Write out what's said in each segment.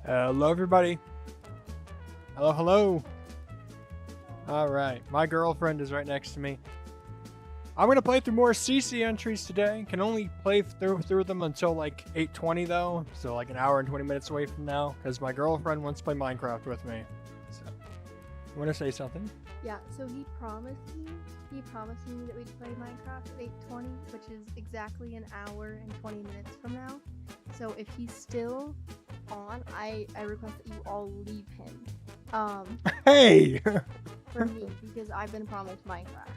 Hello, everybody. Hello, hello. All right, my girlfriend is right next to me. I'm gonna play through more CC entries today. Can only play through them until like 8:20 though, so like an hour and 20 minutes away from now, because my girlfriend wants to play Minecraft with me. So, you want to say something? Yeah. So he promised me that we'd play Minecraft at 8:20, which is exactly an hour and 20 minutes from now. So if he's still on, I request that you all leave him. Hey. For me, because I've been promised Minecraft.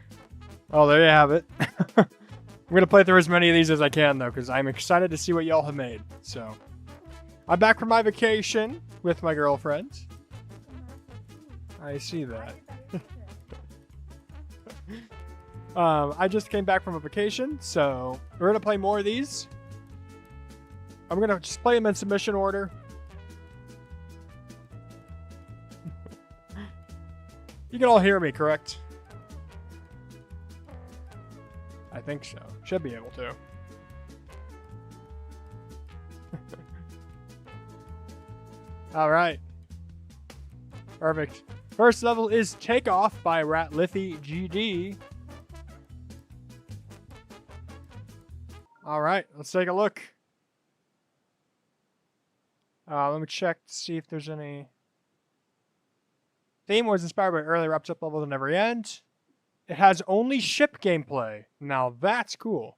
Oh, there you have it. I'm going to play through as many of these as I can, though, because I'm excited to see what y'all have made. So, I'm back from my vacation with my girlfriend. I see that. I just came back from a vacation, so we're going to play more of these. I'm going to just play them in submission order. You can all hear me, correct? I think so. Should be able to. All right. Perfect. First level is Takeoff by Ratlithy GD. All right, let's take a look. Let me check to see if there's any. Theme was inspired by earlier up levels that never end. It has only ship gameplay. Now that's cool.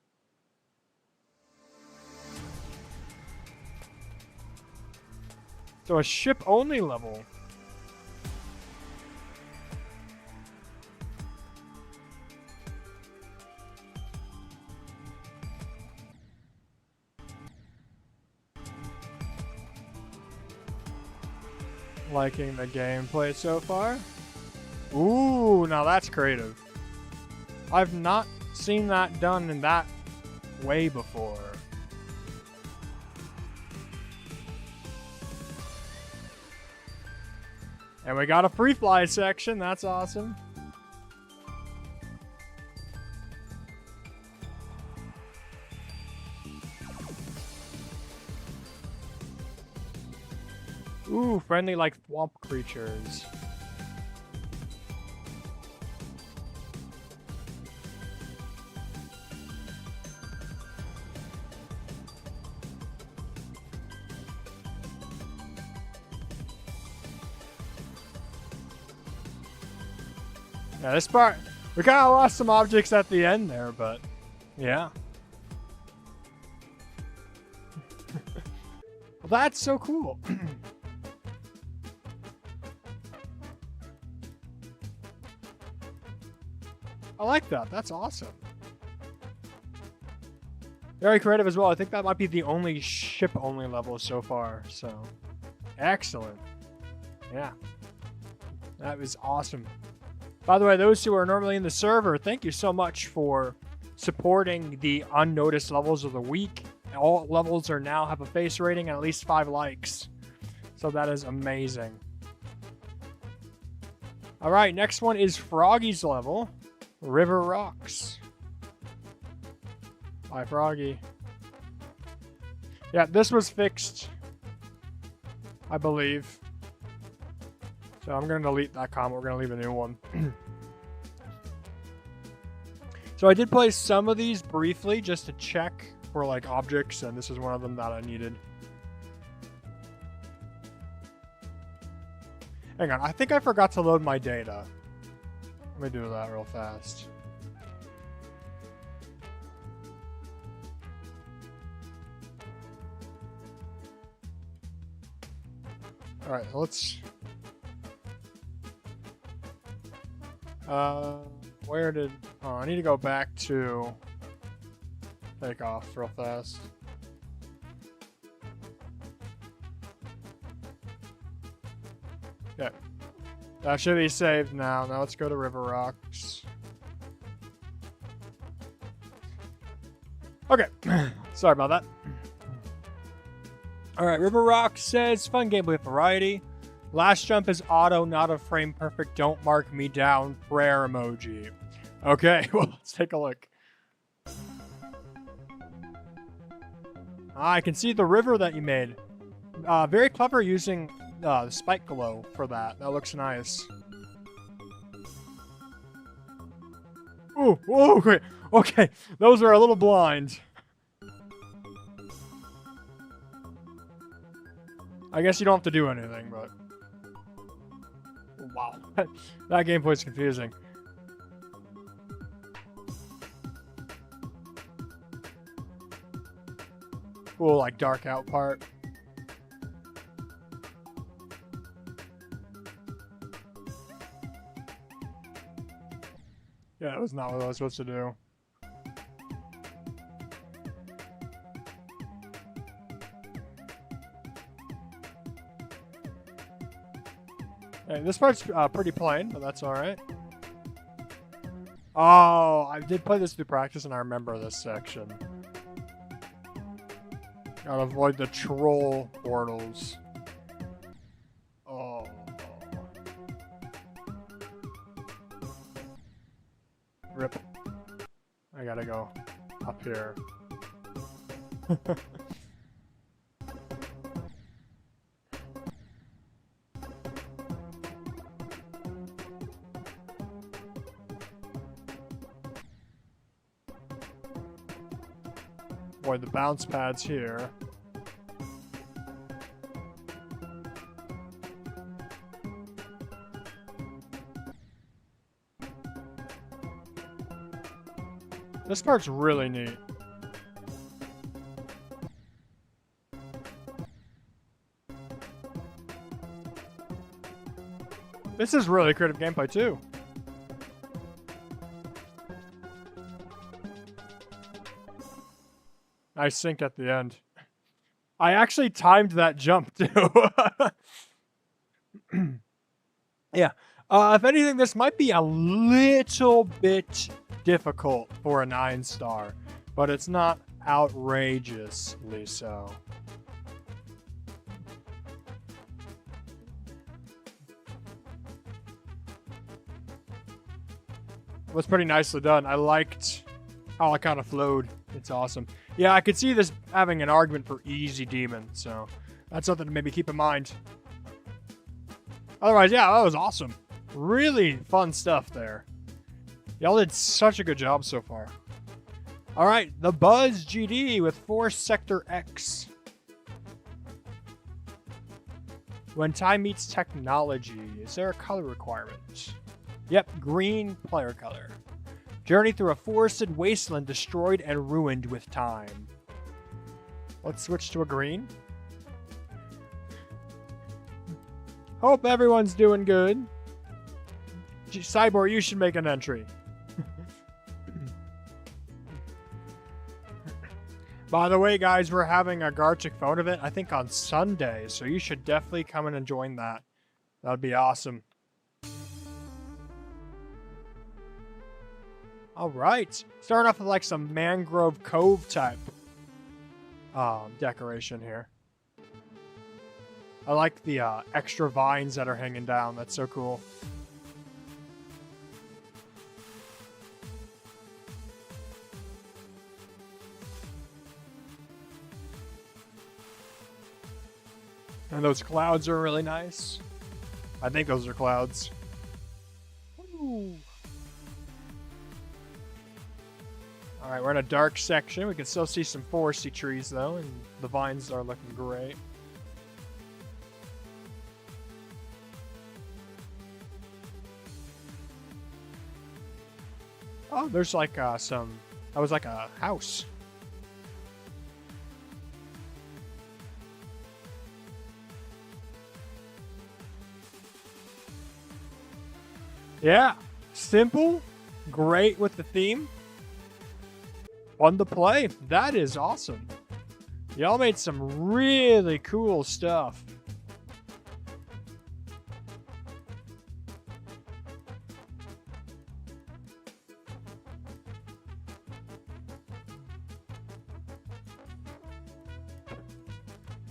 So a ship only level. Liking the gameplay so far. Ooh, now that's creative. I've not seen that done in that way before. And we got a free fly section. That's awesome. Ooh, friendly like swamp creatures. Yeah, this part, we kind of lost some objects at the end there, but yeah. Well, that's so cool. I like that. That's awesome. Very creative as well. I think that might be the only ship-only level so far. So, excellent. Yeah. That was awesome. By the way, those who are normally in the server, thank you so much for supporting the unnoticed levels of the week. All levels are now have a face rating and at least 5 likes. So that is amazing. All right, next one is Froggy's level. River Rocks by Froggy. Yeah, this was fixed, I believe. So I'm going to delete that comment. We're going to leave a new one. So I did play some of these briefly just to check for like objects, and this is one of them that I needed. Hang on, I think I forgot to load my data. Let me do that real fast. All right, let's. Where did? Oh, I need to go back to Takeoff real fast. Okay. That should be saved now. Now let's go to River Rocks. Okay. Sorry about that. Alright, River Rocks says, fun gameplay variety. Last jump is auto, not a frame perfect. Don't mark me down. Prayer emoji. Okay, well, let's take a look. I can see the river that you made. Very clever using the spike glow for that. That looks nice. Ooh, okay, okay. Those are a little blind. I guess you don't have to do anything, but... Wow. That gameplay's confusing. Cool, like, dark out part. Yeah, that was not what I was supposed to do. Hey, this part's pretty plain, but that's alright. Oh, I did play this through practice and I remember this section. Gotta avoid the troll portals. Oh. Rip. I gotta go up here. Avoid the bounce pads here. This part's really neat. This is really creative gameplay too. Nice sync at the end. I actually timed that jump too. Yeah. If anything, this might be a little bit difficult for a 9-star, but it's not outrageously so. It was pretty nicely done. I liked how it kind of flowed. It's awesome. Yeah, I could see this having an argument for easy demon, so that's something to maybe keep in mind. Otherwise, yeah, that was awesome. Really fun stuff there. Y'all did such a good job so far. Alright, the Buzz GD with Force Sector X. When time meets technology, is there a color requirement? Yep, green player color. Journey through a forested wasteland destroyed and ruined with time. Let's switch to a green. Hope everyone's doing good. Cyborg, you should make an entry. By the way, guys, we're having a Gartic phone event, I think on Sunday, so you should definitely come in and join that. That would be awesome. Alright, starting off with like some Mangrove Cove type decoration here. I like the extra vines that are hanging down, that's so cool. And those clouds are really nice. I think those are clouds. Ooh. Alright, we're in a dark section. We can still see some foresty trees, though, and the vines are looking great. Oh, there's like some... That was like a house. Yeah, simple, great with the theme. Fun to play. That is awesome. Y'all made some really cool stuff.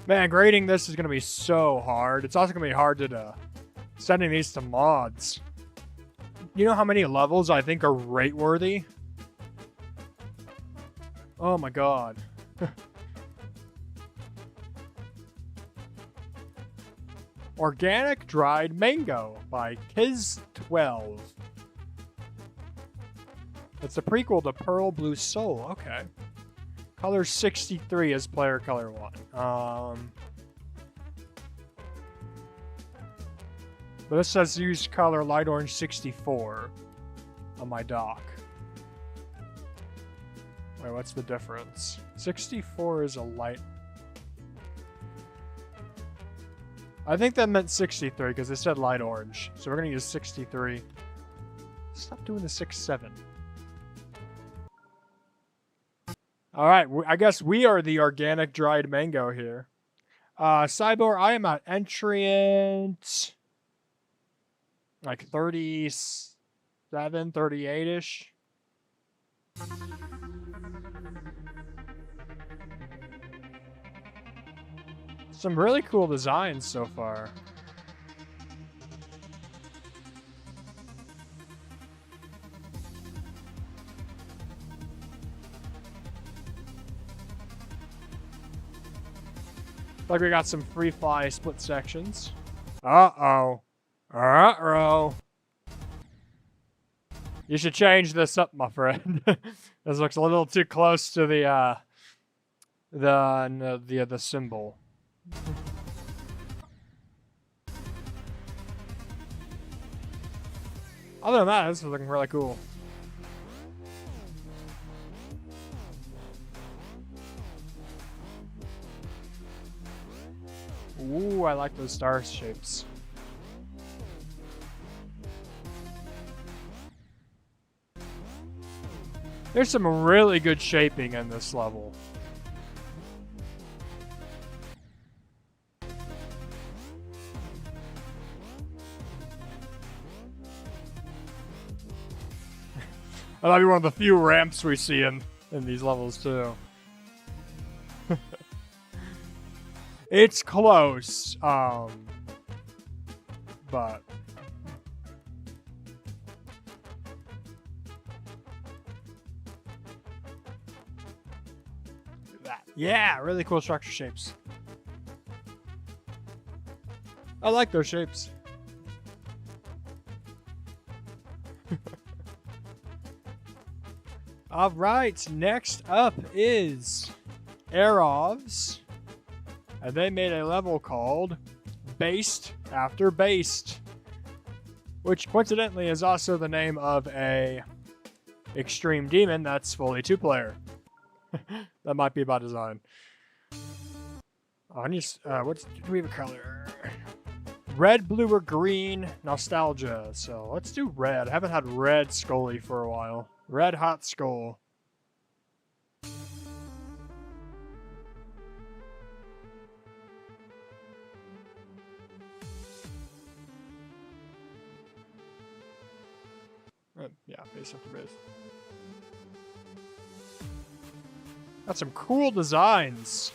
Man, grading this is going to be so hard. It's also going to be hard to sending these to mods. You know how many levels I think are rate-worthy? Oh my god. Organic Dried Mango by Kiz12. It's a prequel to Pearl Blue Soul. Okay. Color 63 is player color 1. But this says use color light orange 64 on my dock. Wait, what's the difference? 64 is a light. I think that meant 63 because it said light orange. So we're going to use 63. Stop doing the 6-7. All right, I guess we are the organic dried mango here. Cyborg, I am at entrant like 37, 38-ish. Some really cool designs so far. Like we got some free fly split sections. Uh-oh. Uh-oh. You should change this up, my friend. This looks a little too close to the symbol. Other than that, this is looking really cool. Ooh, I like those star shapes. There's some really good shaping in this level. That might be one of the few ramps we see in these levels, too. It's close, but... that. Yeah, really cool structure shapes. I like those shapes. All right, next up is Aerovs, and they made a level called Based After Based, which coincidentally is also the name of a extreme demon that's fully 2-player. That might be by design. I need, do we have a color? Red, blue, or green nostalgia. So let's do red. I haven't had red Scully for a while. Red Hot Skull. Yeah, base after base. Got some cool designs.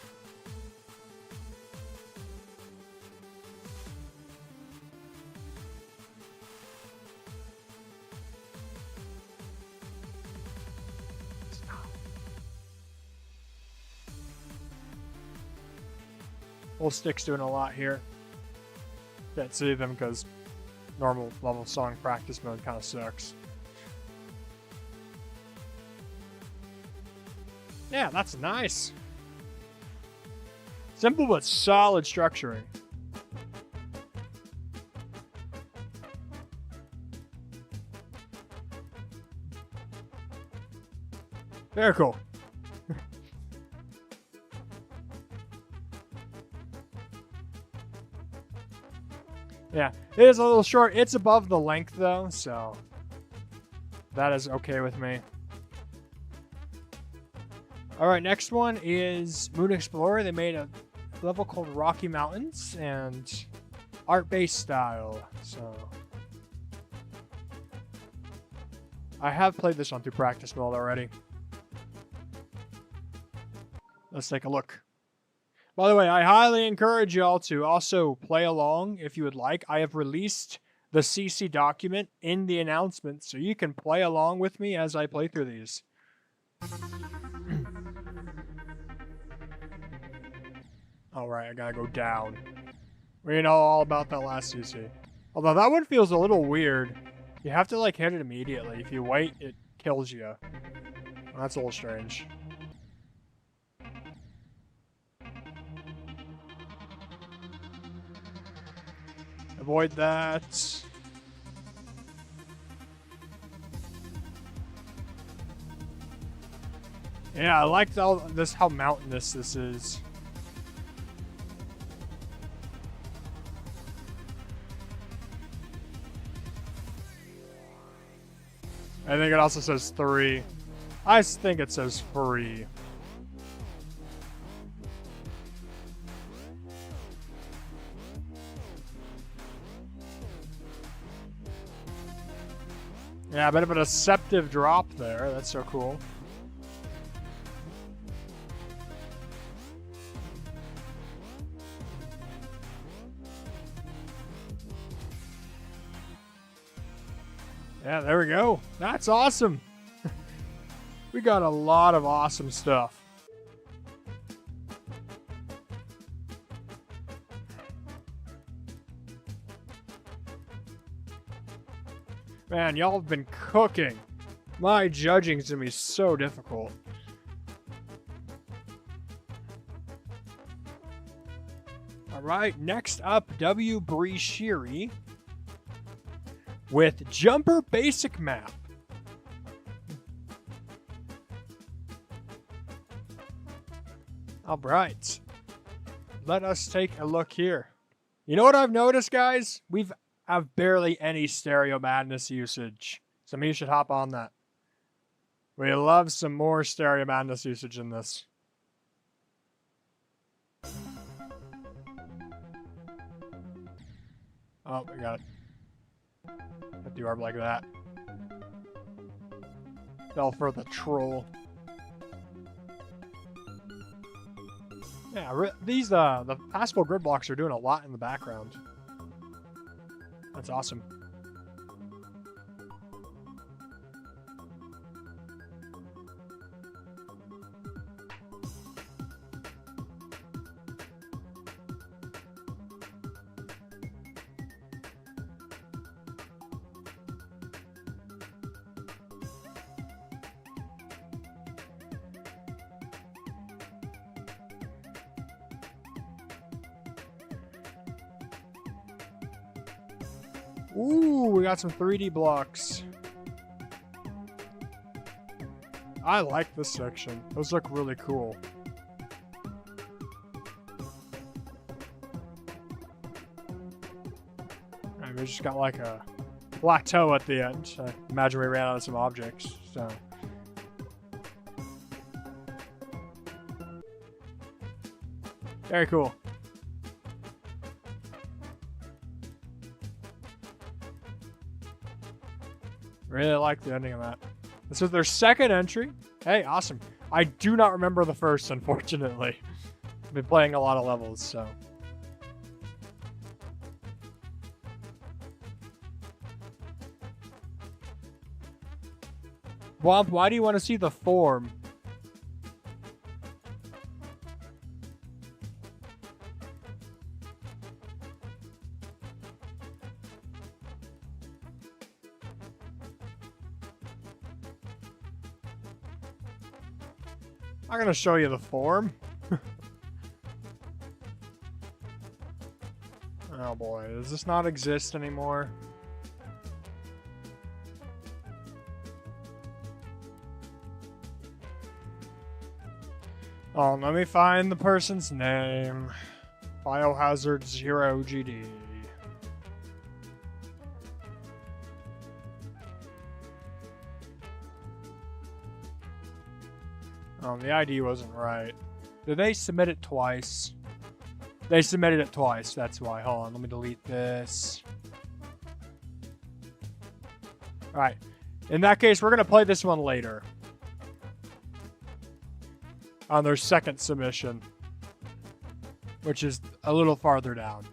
Full Stick's doing a lot here. Can't see them because normal level song practice mode kind of sucks. Yeah, that's nice. Simple but solid structuring. Very cool. Yeah, it is a little short. It's above the length, though, so that is okay with me. All right, next one is Moon Explorer. They made a level called Rocky Mountains and art-based style. So I have played this on through practice mode already. Let's take a look. By the way, I highly encourage y'all to also play along if you would like. I have released the CC document in the announcement, so you can play along with me as I play through these. All right, I gotta go down. We know all about that last CC. Although that one feels a little weird. You have to like hit it immediately. If you wait, it kills you. That's a little strange. Avoid that. Yeah, I liked all this, how mountainous this is. I think it also says 3. I think it says 3. Yeah, a bit of a deceptive drop there. That's so cool. Yeah, there we go. That's awesome. We got a lot of awesome stuff. Man, y'all have been cooking. My judging's gonna be so difficult. Alright, next up, W. Bree with Jumper Basic Map. Alright. Let us take a look here. You know what I've noticed, guys? We've have barely any Stereo Madness usage. So maybe you should hop on that. We love some more Stereo Madness usage in this. Oh, we got it. Do arm like that. Fell for the troll. Yeah, these the passable grid blocks are doing a lot in the background. That's awesome. Ooh, we got some 3D blocks. I like this section. Those look really cool. Alright, we just got like a plateau at the end. I imagine we ran out of some objects, so. Very cool. Really like the ending of that. This is their second entry. Hey, awesome. I do not remember the first, unfortunately. I've been playing a lot of levels, so. Womp, why do you want to see the form? I'm gonna show you the form. Oh boy, does this not exist anymore? Oh, let me find the person's name. Biohazard 0 GD. Oh, the ID wasn't right. Did they submit it twice? They submitted it twice, that's why. Hold on, let me delete this. Alright. In that case, we're going to play this one later. On their second submission. Which is a little farther down.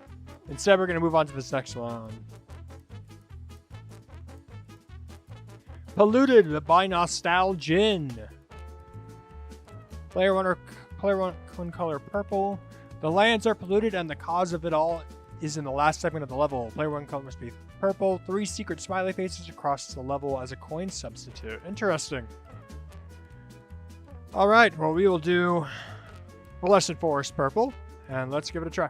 Instead, we're going to move on to this next one. Polluted by Nostalgin. Player one color purple. The lands are polluted, and the cause of it all is in the last segment of the level. Player 1 color must be purple. 3 secret smiley faces across the level as a coin substitute. Interesting. Alright, well, we will do Blessed Forest purple, and let's give it a try.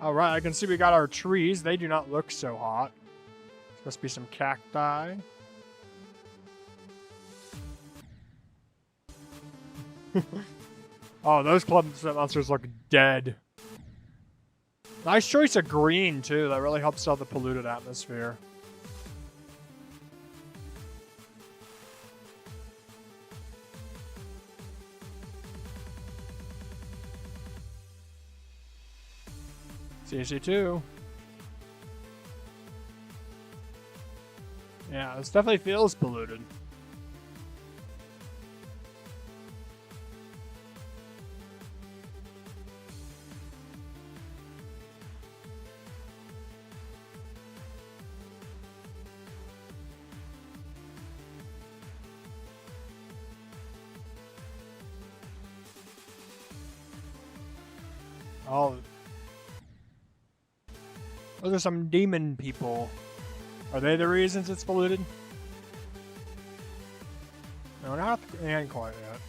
Alright, I can see we got our trees. They do not look so hot. There must be some cacti. Oh, those club monsters look dead. Nice choice of green, too. That really helps out the polluted atmosphere. CC2. Yeah, this definitely feels polluted. Oh. Those are some demon people. Are they the reasons it's polluted? No, not ain't quite yet.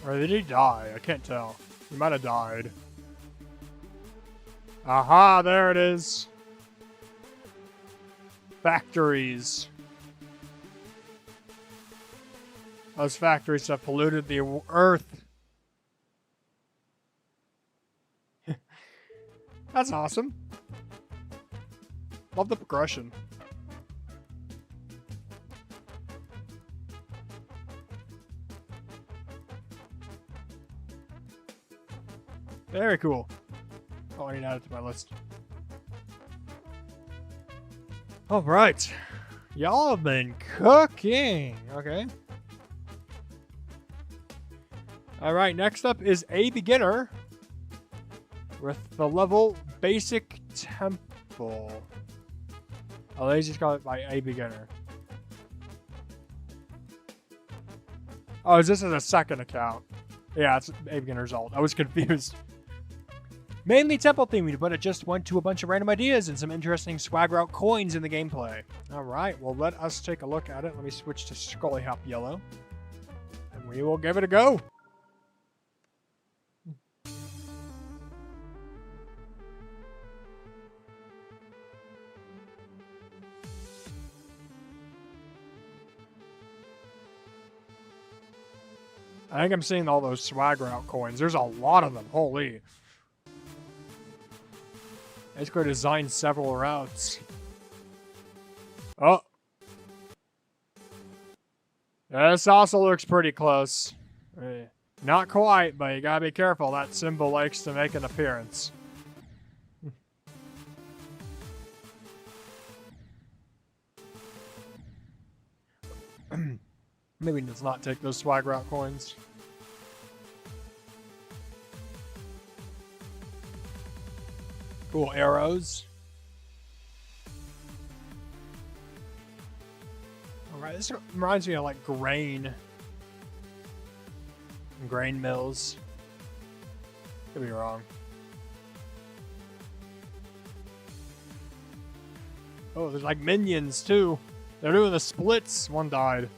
Or did he die? I can't tell. He might have died. Aha, there it is. Factories. Those factories have polluted the earth. That's awesome. Love the progression. Very cool. Oh, I need to add it to my list. All right. Y'all have been cooking. Okay. All right, next up is a beginner with the level Basic Temple. Oh, they just call it by a beginner. Oh, is this a second account? Yeah, it's a beginner's alt. I was confused. Mainly temple themed, but it just went to a bunch of random ideas and some interesting swag route coins in the gameplay. Alright, well let us take a look at it. Let me switch to Scully Hop Yellow. And we will give it a go. I think I'm seeing all those swag route coins. There's a lot of them. Holy. Let's go design several routes. Oh. This also looks pretty close. Not quite, but you gotta be careful. That symbol likes to make an appearance. Maybe let's not take those swag route coins. Cool arrows. Alright, this reminds me of like grain mills. Could be wrong. Oh, there's like minions too. They're doing the splits. One died.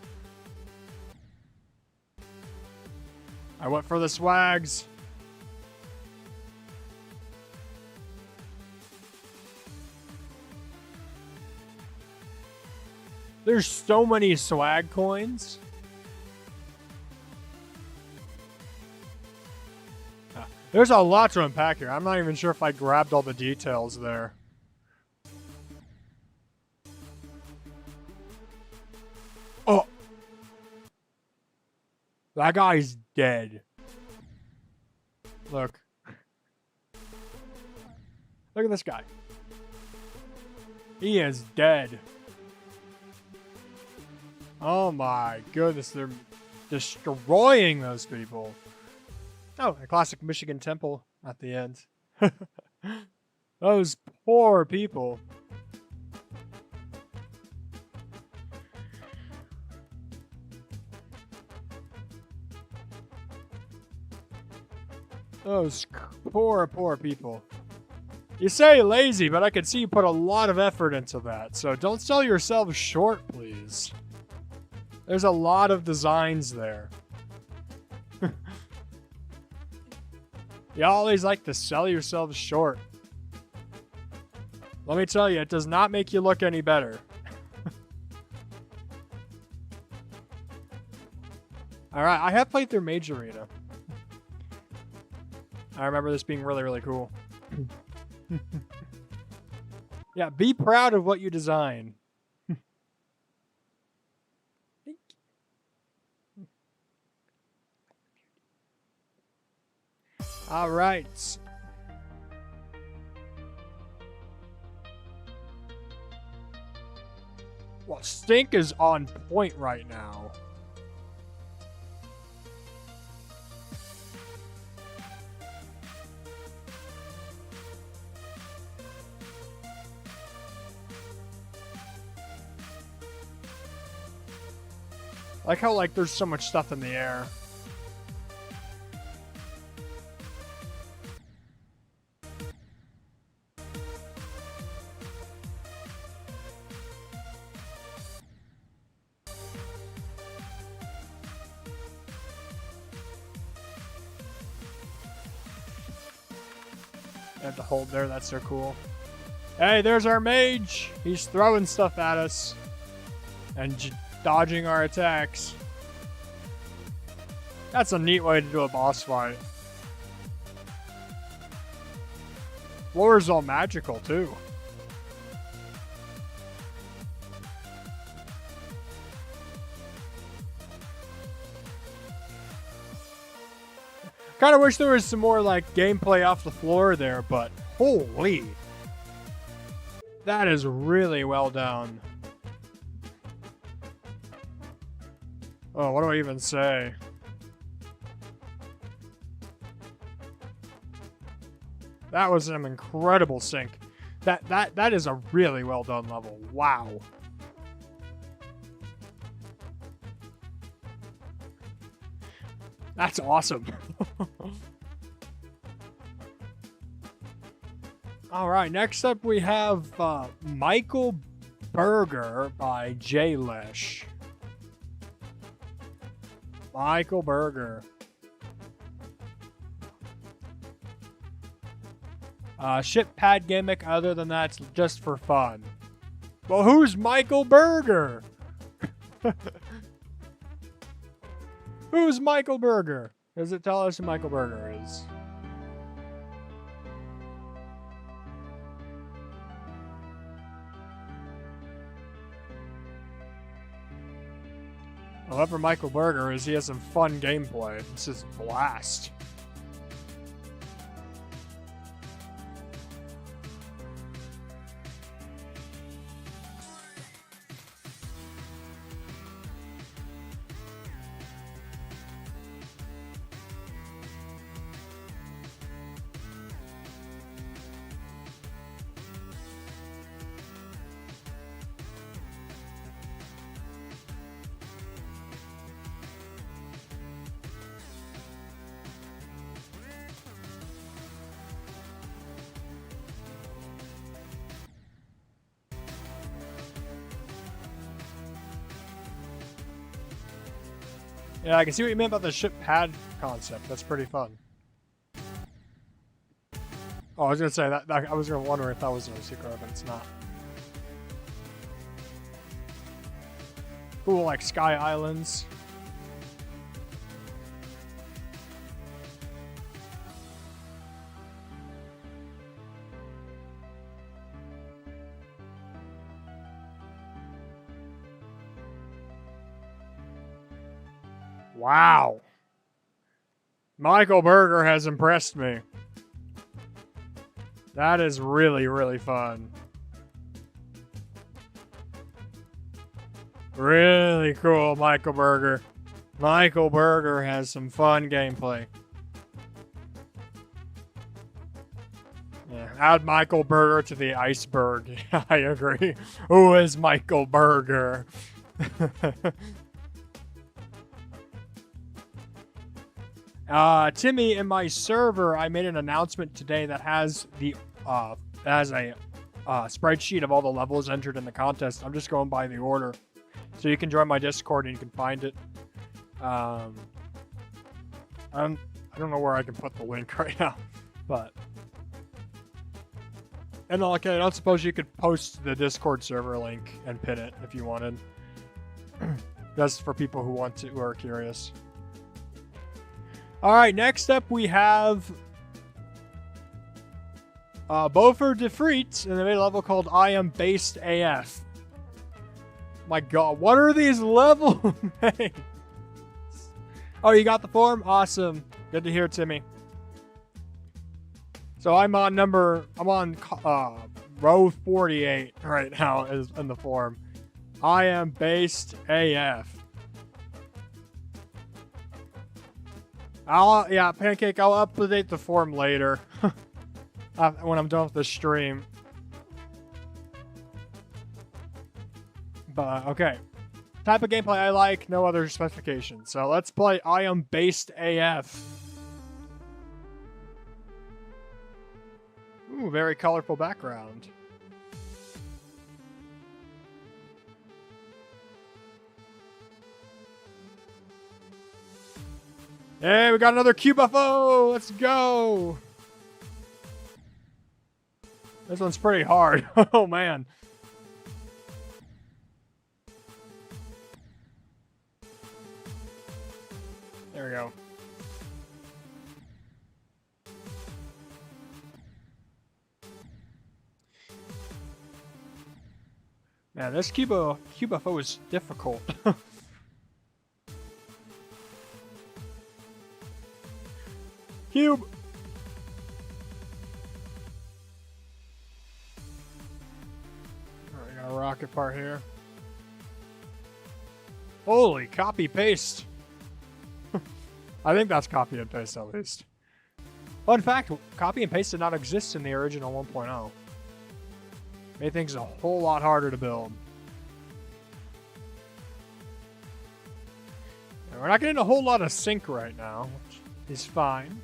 I went for the swags. There's so many swag coins. There's a lot to unpack here. I'm not even sure if I grabbed all the details there. Oh! That guy's dead. Look. Look at this guy. He is dead. Oh my goodness, they're destroying those people. Oh, a classic Michigan temple at the end. Those poor people. Those poor, poor people. You say lazy, but I can see you put a lot of effort into that. So don't sell yourself short, please. There's a lot of designs there. You always like to sell yourselves short. Let me tell you, it does not make you look any better. Alright, I have played through Mage Arena. I remember this being really, really cool. Yeah, be proud of what you design. All right. Well, Stink is on point right now. I like how, like, there's so much stuff in the air. I have to hold there, that's so cool. Hey, there's our mage! He's throwing stuff at us. And dodging our attacks. That's a neat way to do a boss fight. Floor's all magical, too. Kind of wish there was some more, like, gameplay off the floor there, but holy. That is really well done. Oh, what do I even say? That was an incredible sync. That is a really well done level. Wow. That's awesome. All right, next up we have Michael Burger by Jaylish. Michael Burger. Ship pad gimmick, other than that, it's just for fun. Well, who's Michael Burger? Who's Michael Burger? Does it tell us who Michael Burger is? Whoever Michael Burger is, he has some fun gameplay. This is a blast. Yeah, I can see what you meant about the ship pad concept. That's pretty fun. Oh, I was gonna say that I was gonna wonder if that was a secret, but it's not. Cool, like Sky Islands. Wow. Michael Burger has impressed me. That is really, really fun. Really cool, Michael Burger. Michael Burger has some fun gameplay. Yeah, add Michael Burger to the iceberg. I agree. Who is Michael Burger? Timmy, in my server, I made an announcement today that has a spreadsheet of all the levels entered in the contest. I'm just going by the order, so you can join my Discord and you can find it. I don't know where I can put the link right now, but and okay, I don't suppose you could post the Discord server link and pin it if you wanted. That's for people who are curious. All right, next up we have Beaufort de Friet in a level called I Am Based AF. My God, what are these level names? Oh, you got the form? Awesome. Good to hear, Timmy. So I'm on row 48 right now in the form. I am based AF. Pancake, I'll update the form later. When I'm done with the stream. But, okay. Type of gameplay I like, no other specifications. So let's play I Am Based AF. Ooh, very colorful background. Hey, we got another QBuffo! Let's go! This one's pretty hard. Oh, man. There we go. Man, this QBuffo is difficult. Cube! Alright, got a rocket part here. Holy, copy paste. I think that's copy and paste at least. Fun fact, copy and paste did not exist in the original 1.0. Made things a whole lot harder to build. And we're not getting a whole lot of sync right now, which is fine.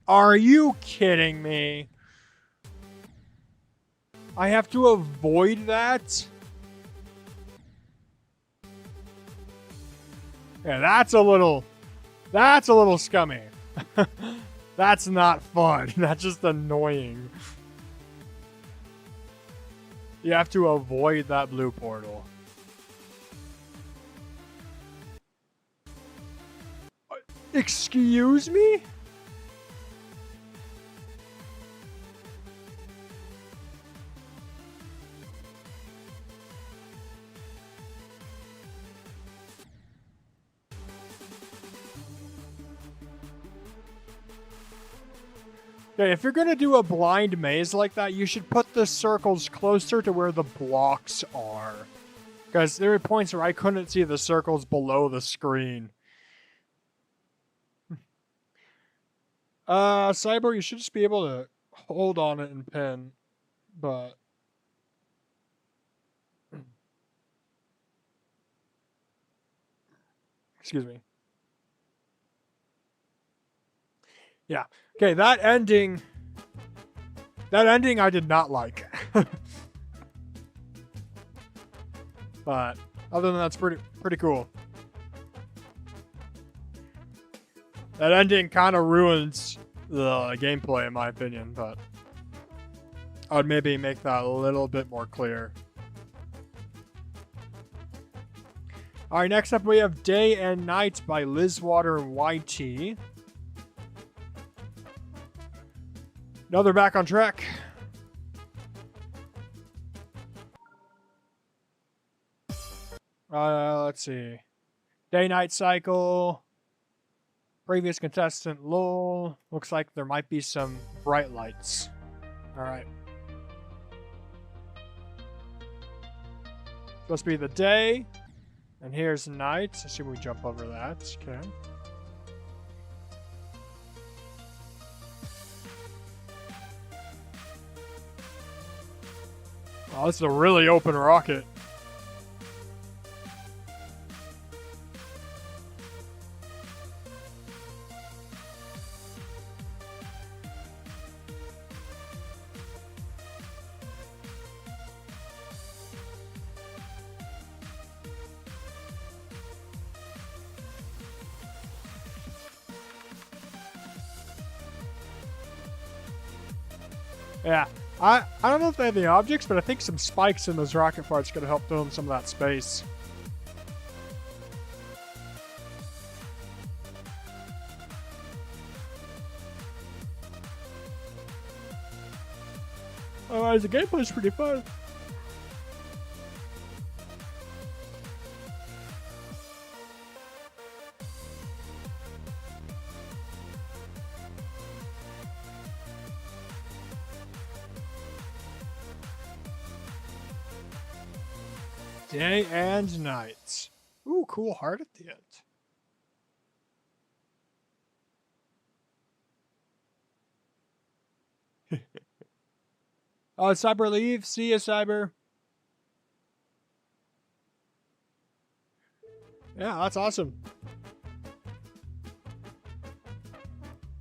Are you kidding me? I have to avoid that? Yeah, that's a little scummy. That's not fun. That's just annoying. You have to avoid that blue portal. Excuse me? Okay, if you're gonna do a blind maze like that, you should put the circles closer to where the blocks are. Because there were points where I couldn't see the circles below the screen. Cyber, you should just be able to hold on it and pin, but... Excuse me. Yeah. Okay, that ending I did not like. But other than that, it's pretty cool. That ending kind of ruins the gameplay in my opinion, but I would maybe make that a little bit more clear. Alright, next up we have Day and Night by Lizwater and YT. Now they're back on track. Let's see. Day-night cycle. Previous contestant, lol. Looks like there might be some bright lights. Alright. Supposed to be the day. And here's night. Assume we jump over that. Okay. Oh, this is a really open rocket. Yeah, I don't know if they have the objects, but I think some spikes in those rocket parts could help fill in some of that space. Otherwise, the gameplay's pretty fun. Day and night. Ooh, cool heart at the end. Oh, Cyber leave. See ya, Cyber. Yeah, that's awesome.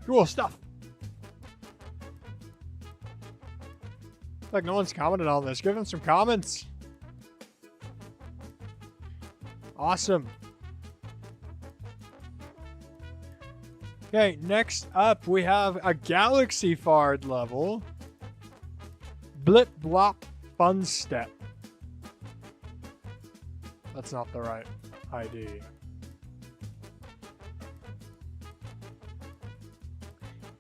Cool stuff. Like no one's commented on this. Give them some comments. Awesome. Okay, next up we have a Galaxy Fard level. Blip Blop Fun Step. That's not the right ID.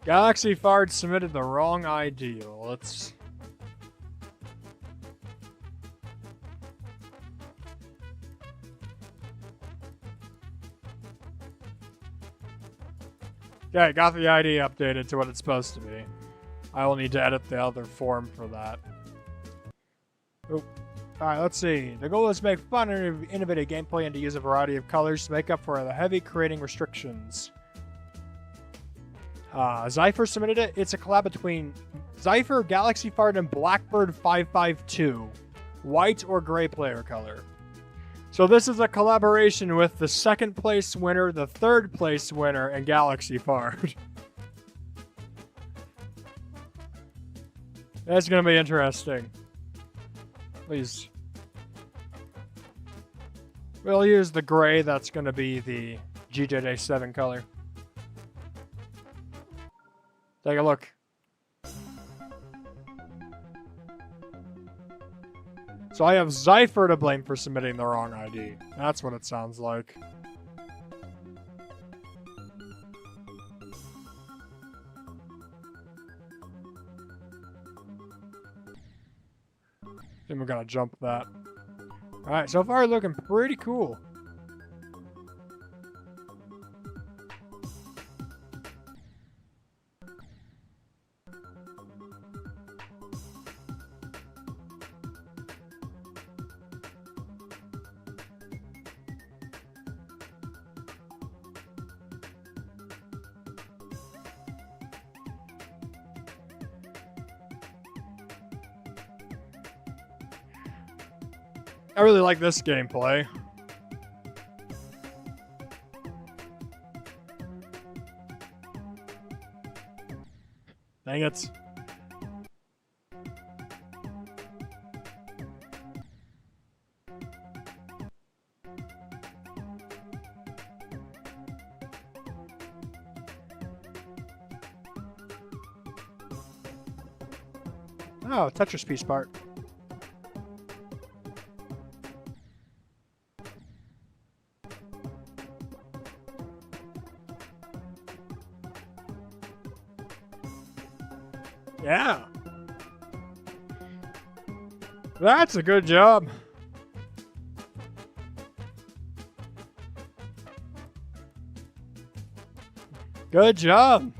Galaxy Fard submitted the wrong ID. Well, let's... Okay, got the ID updated to what it's supposed to be. I will need to edit the other form for that. Oh. Alright, let's see. The goal is to make fun and innovative gameplay and to use a variety of colors to make up for the heavy creating restrictions. Zypher submitted it. It's a collab between Zypher, Galaxy Fard, and Blackbird 552. White or gray player color. So this is a collaboration with the second place winner, the third place winner, and Galaxy Fard. That's going to be interesting. Please. We'll use the gray. That's going to be the GJJ7 color. Take a look. So I have Zypher to blame for submitting the wrong ID. That's what it sounds like. Then we're gonna jump that. Alright, so far looking pretty cool. I really like this gameplay. Dang it. Oh, Tetris piece part. Yeah. That's a good job. Good job.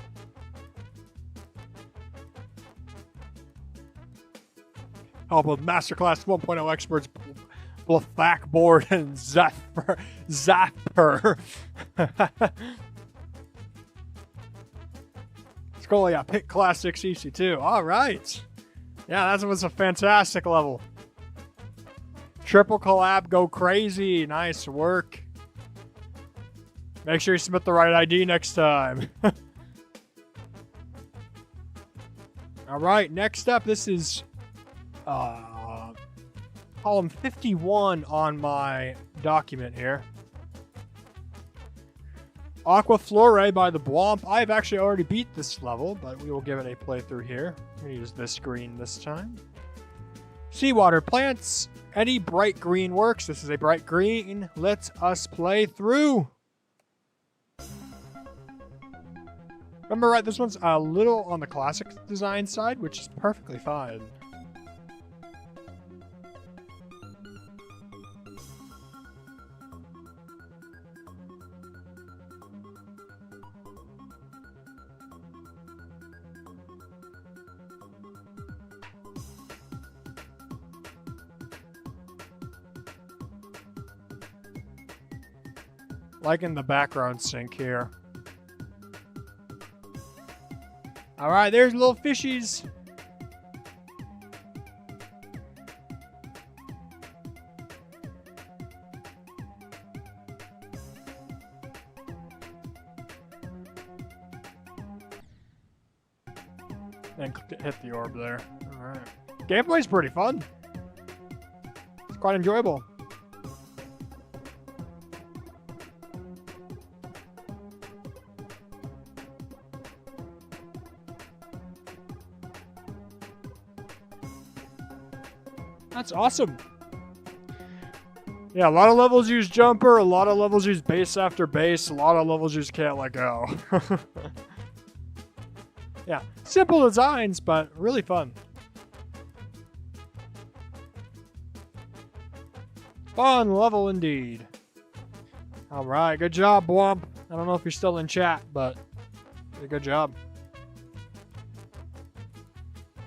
Help with Masterclass 1.0 experts Blackboard and Zapper. Scolia, Pick Classics EC2. All right. Yeah, that was a fantastic level. Triple collab, go crazy. Nice work. Make sure you submit the right ID next time. All right, next up, this is column 51 on my document here. Aquaflore by the Bwomp. I've actually already beat this level, but we will give it a playthrough here. I'm going to use this green this time. Seawater plants. Any bright green works. This is a bright green. Let us play through. Remember, right, this one's a little on the classic design side, which is perfectly fine. Liking the background sync here. All right, there's little fishies. And hit the orb there. All right. Gameplay's pretty fun. It's quite enjoyable. That's awesome. Yeah, a lot of levels use jumper, a lot of levels use base after base, a lot of levels use can't let go. Yeah, simple designs, but really fun. Fun level indeed. Alright, good job, Bwomp. I don't know if you're still in chat, but good job.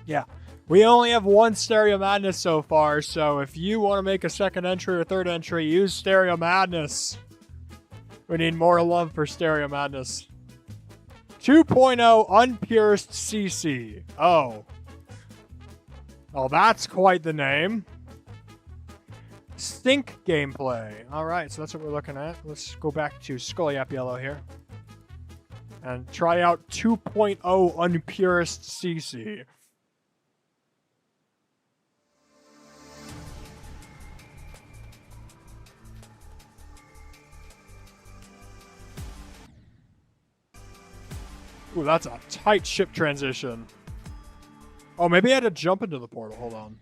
Yeah. We only have one Stereo Madness so far, so if you want to make a second entry or third entry, use Stereo Madness. We need more love for Stereo Madness. 2.0 Unpurist CC. Oh. Oh, that's quite the name. Stink gameplay. Alright, so that's what we're looking at. Let's go back to Skull-Yap Yellow here. And try out 2.0 Unpurist CC. Ooh, that's a tight ship transition. Oh, maybe I had to jump into the portal. Hold on.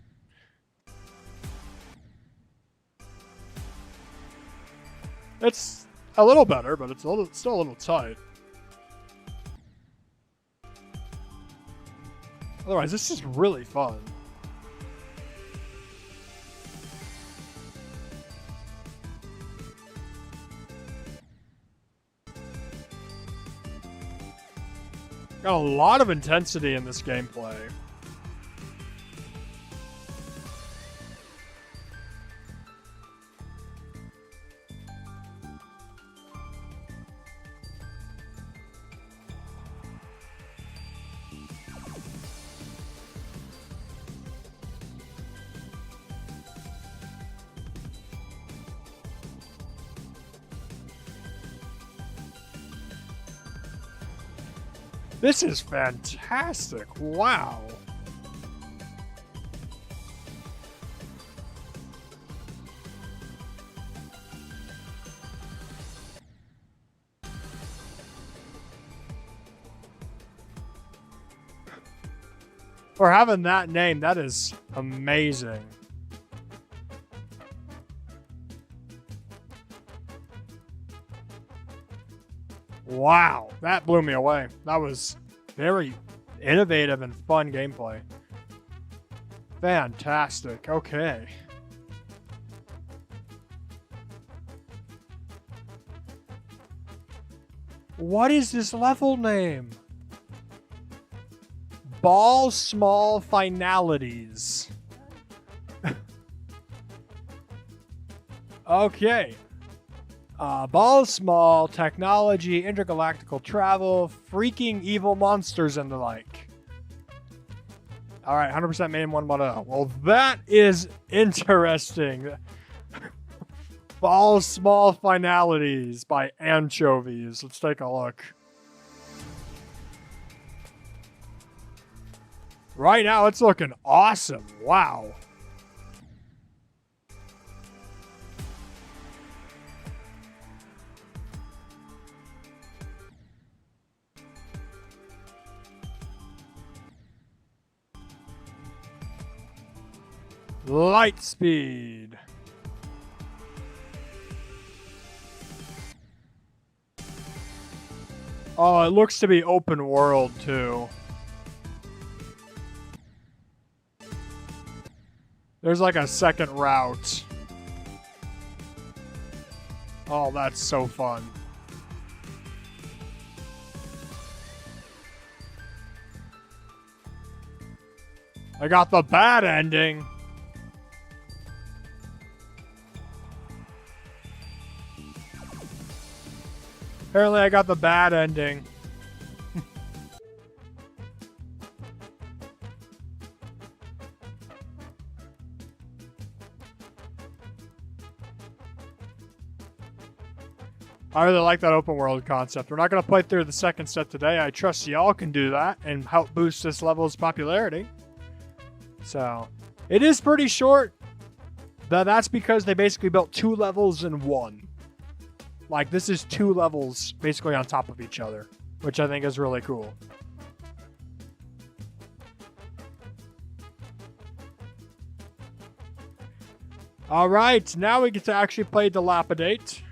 It's a little better, but it's still a little tight. Otherwise, this is really fun. Got a lot of intensity in this gameplay. This is fantastic. Wow. For having that name, that is amazing. Wow, that blew me away. That was very innovative and fun gameplay. Fantastic. Okay. What is this level name? Ball Small Finalities. Okay. Ball Small, technology, intergalactical travel, freaking evil monsters, and the like. All right, 100% main 110. Well, that is interesting. Fall Small Finalities by Anchovies. Let's take a look. Right now, it's looking awesome. Wow. Light speed. Oh, it looks to be open world too. There's like a second route. Oh, that's so fun. I got the bad ending. Apparently I got the bad ending. I really like that open world concept. We're not going to play through the second step today. I trust y'all can do that and help boost this level's popularity. So, it is pretty short. That's because they basically built 2 levels in one. Like, this is 2 levels basically on top of each other, which I think is really cool. Alright, now we get to actually play Dilapidate.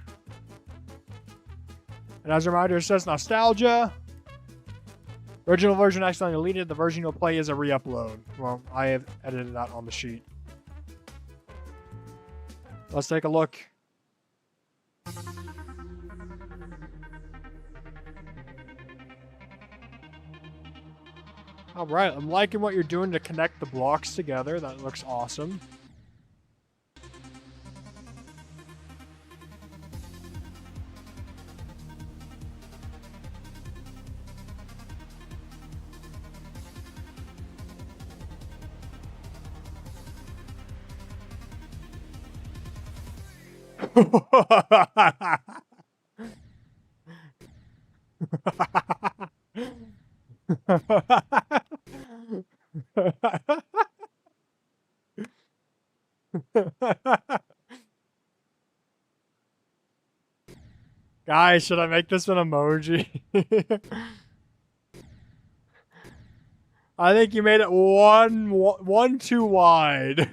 And as a reminder, it says Nostalgia. Original version accidentally deleted. The version you'll play is a re-upload. Well, I have edited that on the sheet. Let's take a look. Alright, I'm liking what you're doing to connect the blocks together. That looks awesome. Guys, should I make this an emoji? I think you made it one too wide.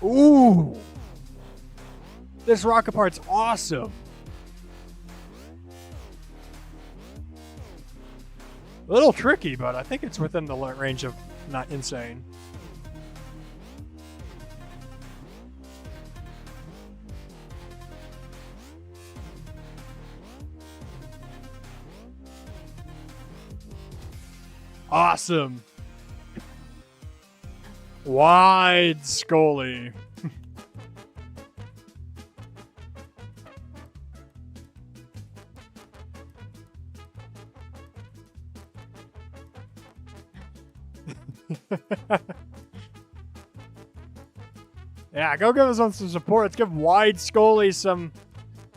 Ooh! This rocket part's awesome. A little tricky, but I think it's within the range of not insane. Awesome. Wide Scully. Yeah, go give us some support. Let's give Wide Scully some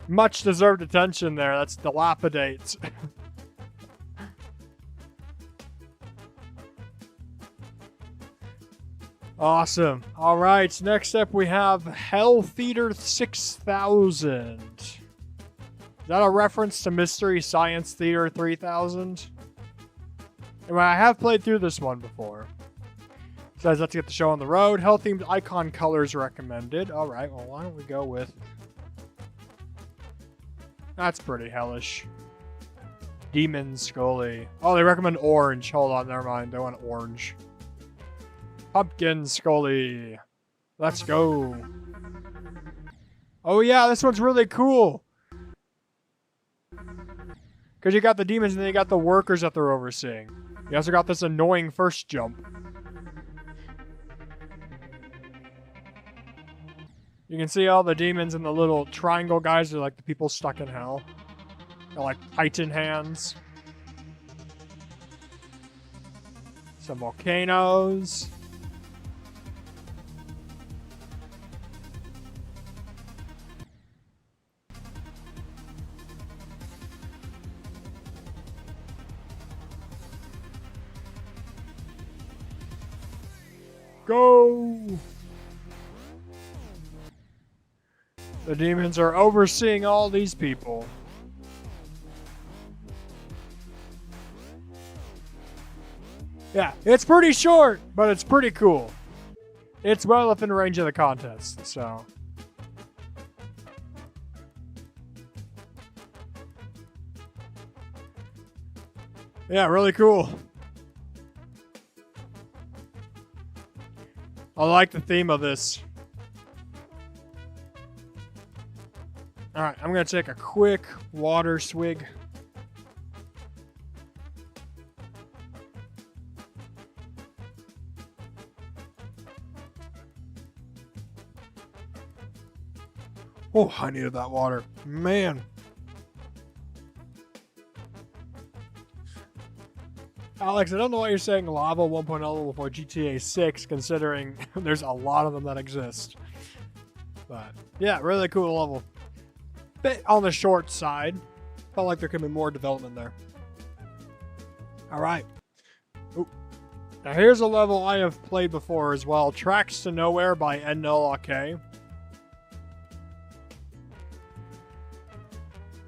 much deserved attention there. That's Dilapidate. Awesome. All right, next up we have Hell Theater 6000. Is that a reference to Mystery Science Theater 3000? Anyway, I have played through this one before. Says let's get the show on the road. Hell-themed icon colors recommended. All right, well, why don't we go with... That's pretty hellish. Demon Scully. Oh, they recommend orange. Hold on, never mind. They want orange. Pumpkin Scully. Let's go. Oh yeah, this one's really cool. Because you got the demons and then you got the workers that they're overseeing. You also got this annoying first jump. You can see all the demons and the little triangle guys are like the people stuck in hell. They're like Titan hands. Some volcanoes. Go! The demons are overseeing all these people. Yeah, it's pretty short, but it's pretty cool. It's well within range of the contest, so. Yeah, really cool. I like the theme of this. Alright, I'm going to take a quick water swig. Oh, I needed that water. Man. Alex, I don't know why you're saying Lava 1.0 before GTA 6, considering there's a lot of them that exist. But, yeah, really cool level. Bit on the short side. Felt like there could be more development there. Alright. Now here's a level I have played before as well. Tracks to Nowhere by NLRK.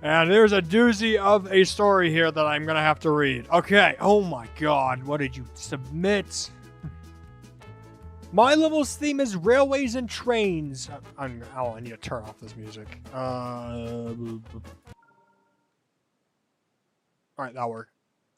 And there's a doozy of a story here that I'm going to have to read. Okay. Oh my god. What did you submit? My level's theme is railways and trains. I need to turn off this music. Alright, that'll work.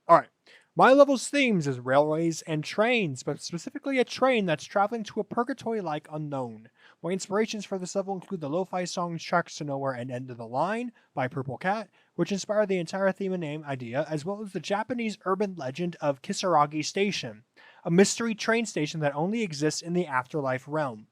Alright. My level's themes is railways and trains, but specifically a train that's traveling to a purgatory-like unknown. My inspirations for this level include the lo-fi songs Tracks to Nowhere and End of the Line by Purple Cat, which inspired the entire theme and name idea, as well as the Japanese urban legend of Kisaragi Station, a mystery train station that only exists in the afterlife realm.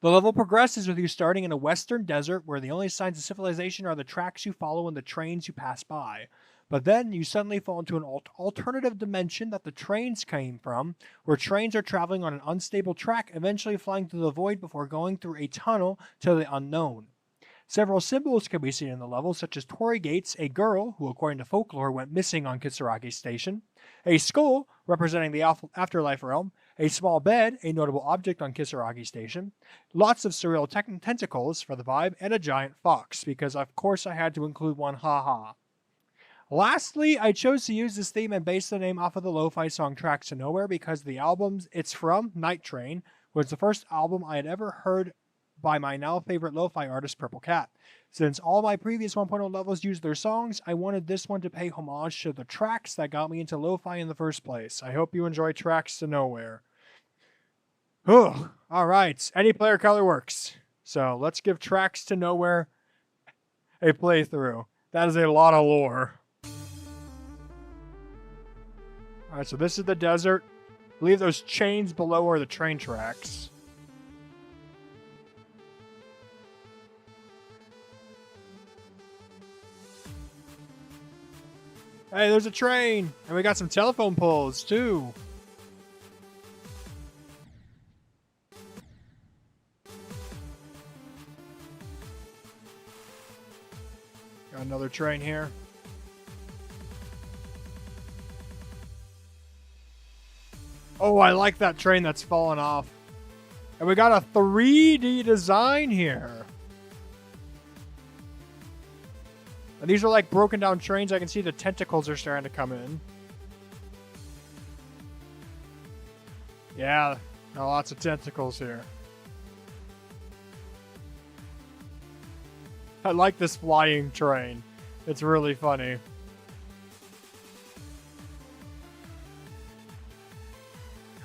The level progresses with you starting in a western desert where the only signs of civilization are the tracks you follow and the trains you pass by. But then you suddenly fall into an alternative dimension that the trains came from, where trains are traveling on an unstable track, eventually flying through the void before going through a tunnel to the unknown. Several symbols can be seen in the level, such as Torii Gates, a girl who, according to folklore, went missing on Kisaragi Station, a skull representing the afterlife realm, a small bed, a notable object on Kisaragi Station, lots of surreal tentacles for the vibe, and a giant fox, because of course I had to include one, haha. Lastly, I chose to use this theme and base the name off of the lo-fi song Tracks to Nowhere because the album it's from, Night Train, was the first album I had ever heard by my now favorite lo-fi artist Purple Cat. Since all my previous 1.0 levels used their songs, I wanted this one to pay homage to the tracks that got me into lo-fi in the first place. I hope you enjoy Tracks to Nowhere. Alright, any player color works. So let's give Tracks to Nowhere a playthrough. That is a lot of lore. Alright, so this is the desert. I believe those chains below are the train tracks. Hey, there's a train! And we got some telephone poles, too. Got another train here. Oh, I like that train that's fallen off. And we got a 3D design here. And these are like broken down trains. I can see the tentacles are starting to come in. Yeah, lots of tentacles here. I like this flying train. It's really funny.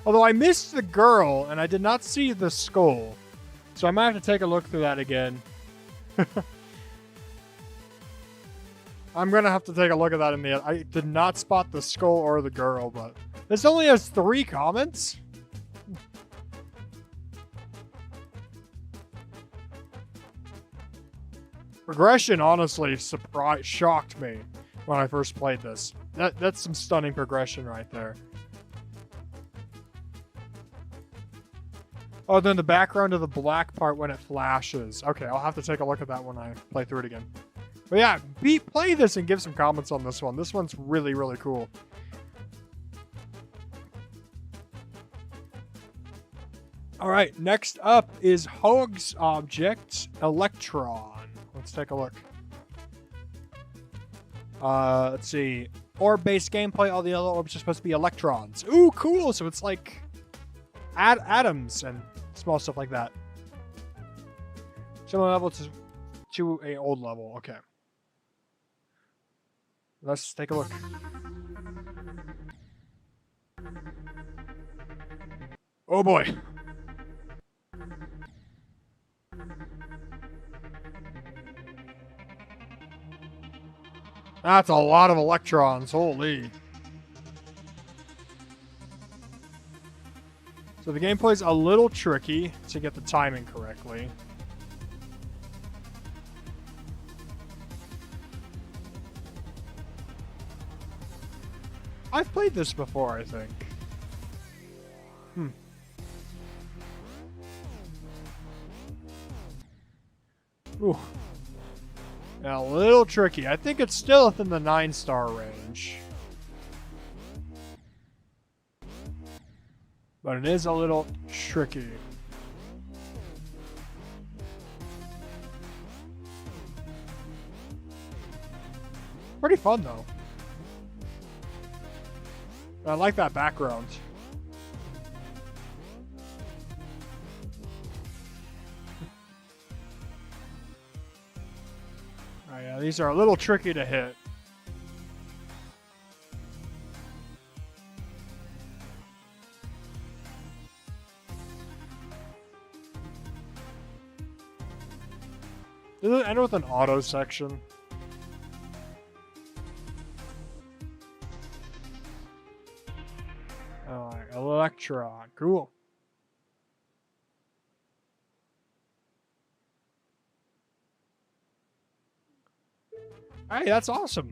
Although I missed the girl, and I did not see the skull. So I might have to take a look through that again. I'm going to have to take a look at that in the end. I did not spot the skull or the girl, but... This only has 3 comments? Progression, honestly, shocked me when I first played this. That's some stunning progression right there. Oh, then the background of the black part when it flashes. Okay, I'll have to take a look at that when I play through it again. But yeah, play this and give some comments on this one. This one's really, really cool. All right, next up is Hoag's Object Electron. Let's take a look. Let's see. Orb-based gameplay. All the other orbs are supposed to be electrons. Ooh, cool. So it's like atoms and small stuff like that. Similar level to a old level. Okay. Let's take a look. Oh boy. That's a lot of electrons. Holy. So the gameplay's a little tricky to get the timing correctly. I've played this before, I think. Ooh. Yeah, a little tricky. I think it's still within the 9-star range. But it is a little tricky. Pretty fun, though. I like that background. Oh, yeah, these are a little tricky to hit. Does it end with an auto section? Alright, Electron. Cool. Hey, that's awesome.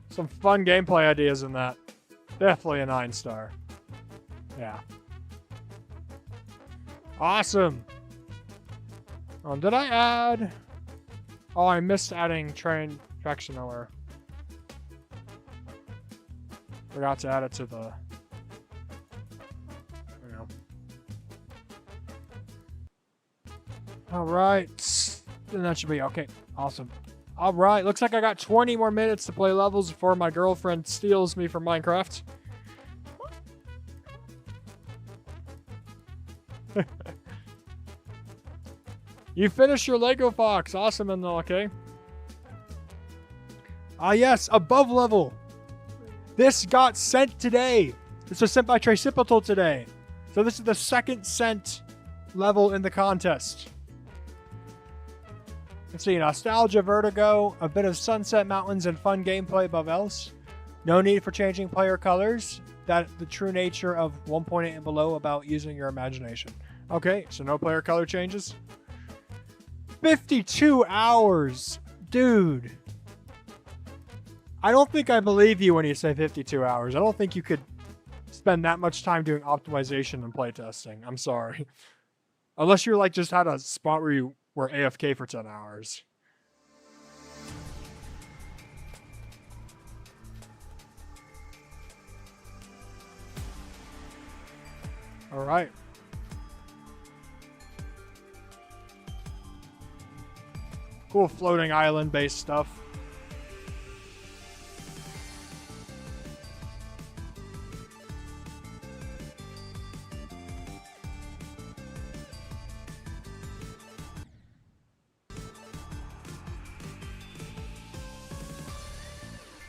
Some fun gameplay ideas in that. Definitely a 9-star. Yeah. Awesome. Oh, did I add? Oh, I missed adding traction nowhere. Forgot to add it to the. All right. Then that should be okay. Awesome. All right. Looks like I got 20 more minutes to play levels before my girlfriend steals me from Minecraft. You finished your Lego Fox. Awesome, and okay. Ah, yes. Above level. This got sent today. This was sent by Tricipital today. So this is the second sent level in the contest. Let's see, Nostalgia Vertigo, a bit of Sunset Mountains and fun gameplay above else. No need for changing player colors. That the true nature of 1.8 and below about using your imagination. Okay, so no player color changes. 52 hours. Dude. I don't think I believe you when you say 52 hours. I don't think you could spend that much time doing optimization and playtesting. I'm sorry. Unless you're like just had a spot where you were AFK for 10 hours. All right. Cool floating island based stuff.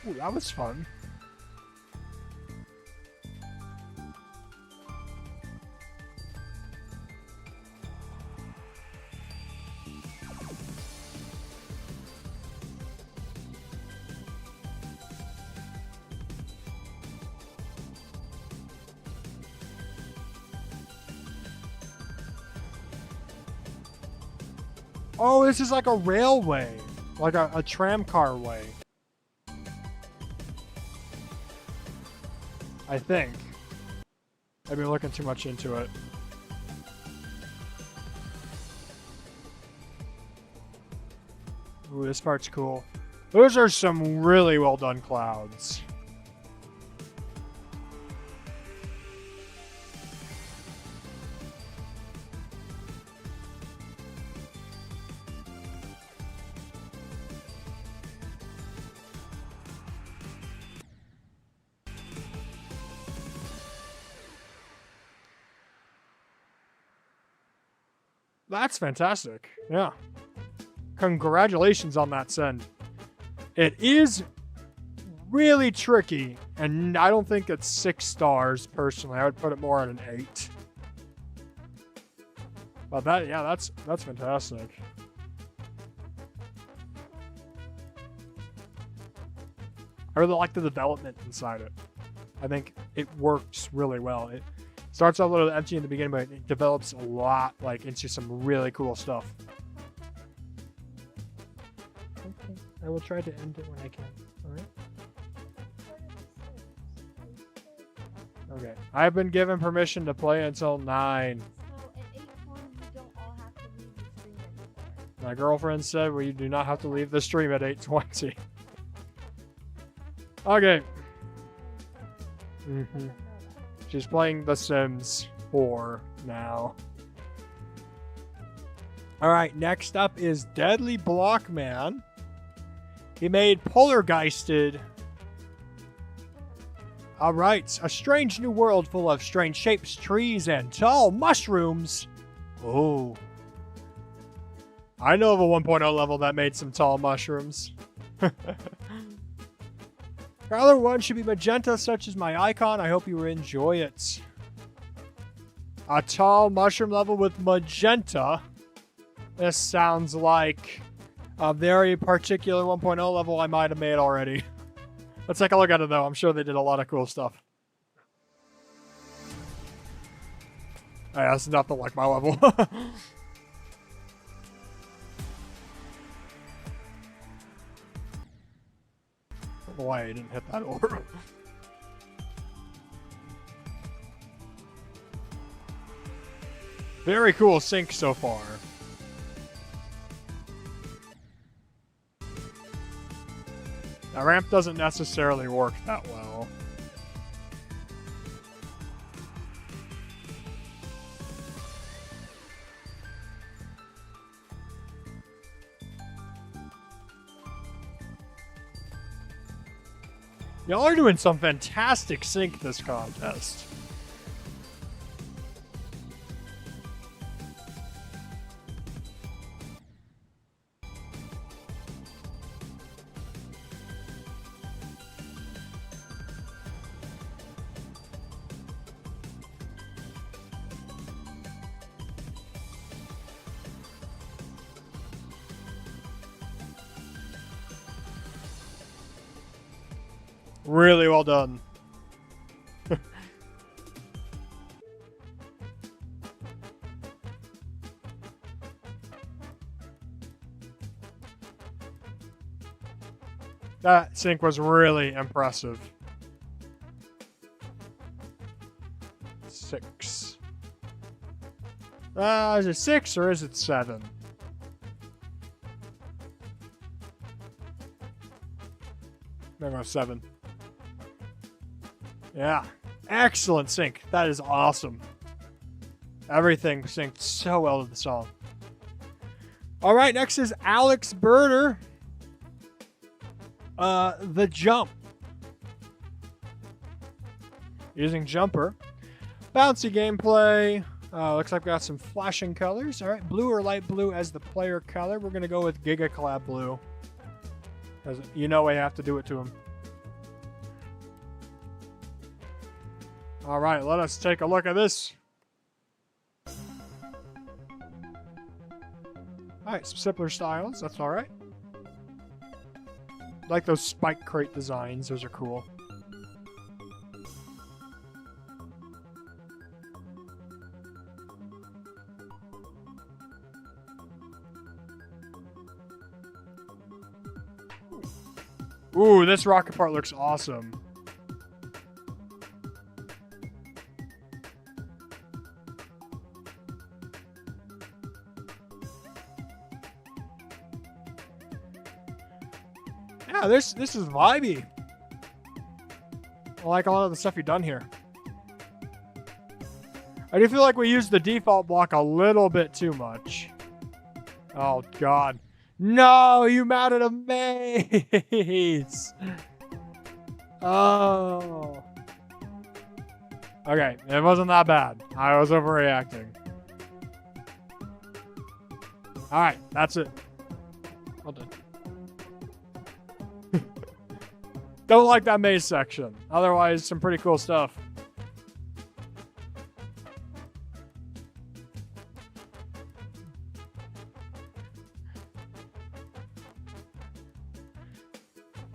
Ooh, that was fun. Oh, this is like a railway. Like a tram car way. I think. I've been looking too much into it. Ooh, this part's cool. Those are some really well done clouds. That's fantastic. Yeah. Congratulations on that send. It is really tricky, and I don't think it's 6 stars personally. I would put it more at an 8. But that's fantastic. I really like the development inside it. I think it works really well. It starts off a little empty in the beginning, but it develops a lot, like, into some really cool stuff. Okay, I will try to end it when I can. All right. Okay, I've been given permission to play until 9. So at 8:20, we don't all have to leave the stream anymore. My girlfriend said we do not have to leave the stream at 8:20. Okay. She's playing The Sims 4 now. Alright, next up is Deadly Blockman. He made Polargeisted. Alright, a strange new world full of strange shapes, trees, and tall mushrooms. Oh. I know of a 1.0 level that made some tall mushrooms. Color 1 should be magenta, such as my icon. I hope you enjoy it. A tall mushroom level with magenta. This sounds like a very particular 1.0 level I might have made already. Let's take a look at it, though. I'm sure they did a lot of cool stuff. Oh, yeah, that's nothing like my level. Why I didn't hit that orb. Very cool sync so far. Now, ramp doesn't necessarily work that well. Y'all are doing some fantastic sync this contest. Really well done. That sync was really impressive. 6. Is it 6 or is it 7? I'm going 7. Yeah, excellent sync. That is awesome. Everything synced so well to the song. All right, next is Alex Birder. The Jump. Using Jumper. Bouncy gameplay. Looks like we got some flashing colors. All right, blue or light blue as the player color. We're going to go with Giga Collab Blue. Because you know I have to do it to him. All right, let us take a look at this. All right, some simpler styles. That's all right. Like those spike crate designs. Those are cool. Ooh, this rocket part looks awesome. Yeah, this is vibey. I like a lot of the stuff you've done here. I do feel like we used the default block a little bit too much. Oh, God. No, you mounted a maze. Oh. Okay, it wasn't that bad. I was overreacting. Alright, that's it. Well done. Don't like that maze section. Otherwise, some pretty cool stuff.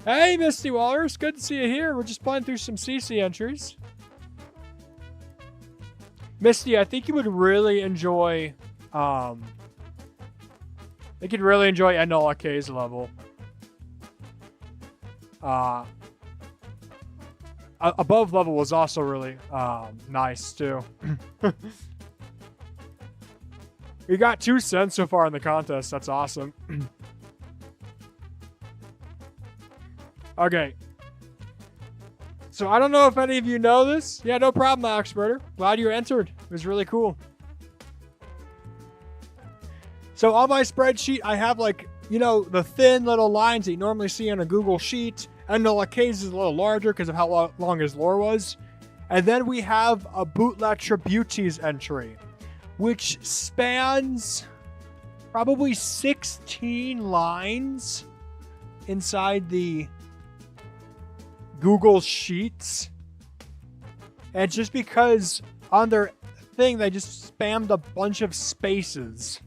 Hey, Misty Wallers. Good to see you here. We're just playing through some CC entries. Misty, I think you would really enjoy... I think you'd really enjoy Enola K's level. Above level was also really nice, too. We got 2 cents so far in the contest. That's awesome. Okay. So I don't know if any of you know this. Yeah, no problem, Oxbirder. Glad you entered. It was really cool. So on my spreadsheet, I have like, you know, the thin little lines that you normally see on a Google Sheet. Enola K's is a little larger because of how long his lore was. And then we have a Bootlet Tributes entry, which spans probably 16 lines inside the Google Sheets. And just because on their thing, they just spammed a bunch of spaces.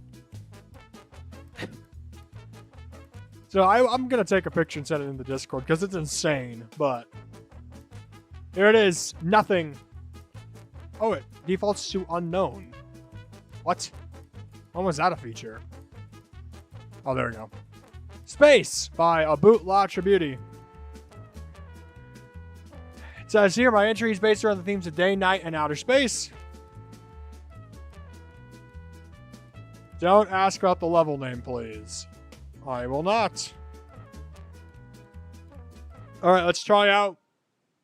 So I'm going to take a picture and send it in the Discord because it's insane, but here it is. Nothing. Oh, it defaults to unknown. What? When was that a feature? Oh, there we go. Space by A Boot La Tribute. It says here, my entry is based around the themes of day, night, and outer space. Don't ask about the level name, please. I will not. Alright, let's try out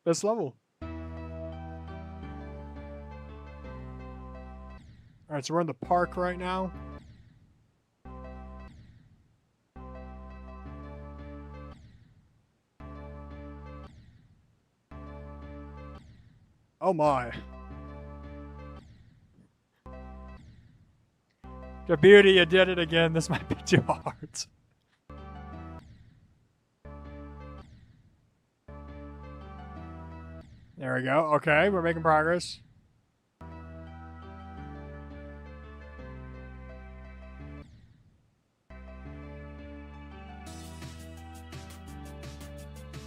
this level. Alright, so we're in the park right now. Oh my. The beauty, you did it again. This might be too hard. There we go. Okay, we're making progress.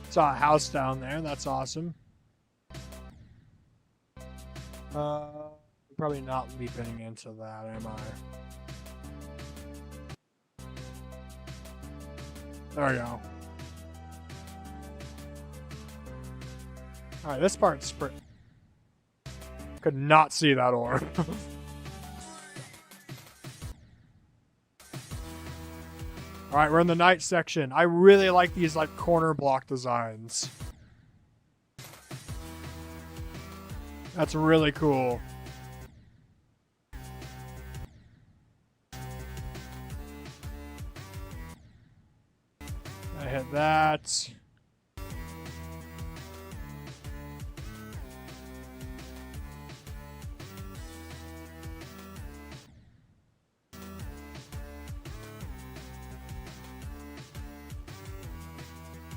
Saw a house down there. That's awesome. Probably not leaping into that, am I? There we go. Alright, this part's could not see that orb. Alright, we're in the night section. I really like these like corner block designs. That's really cool. I hit that.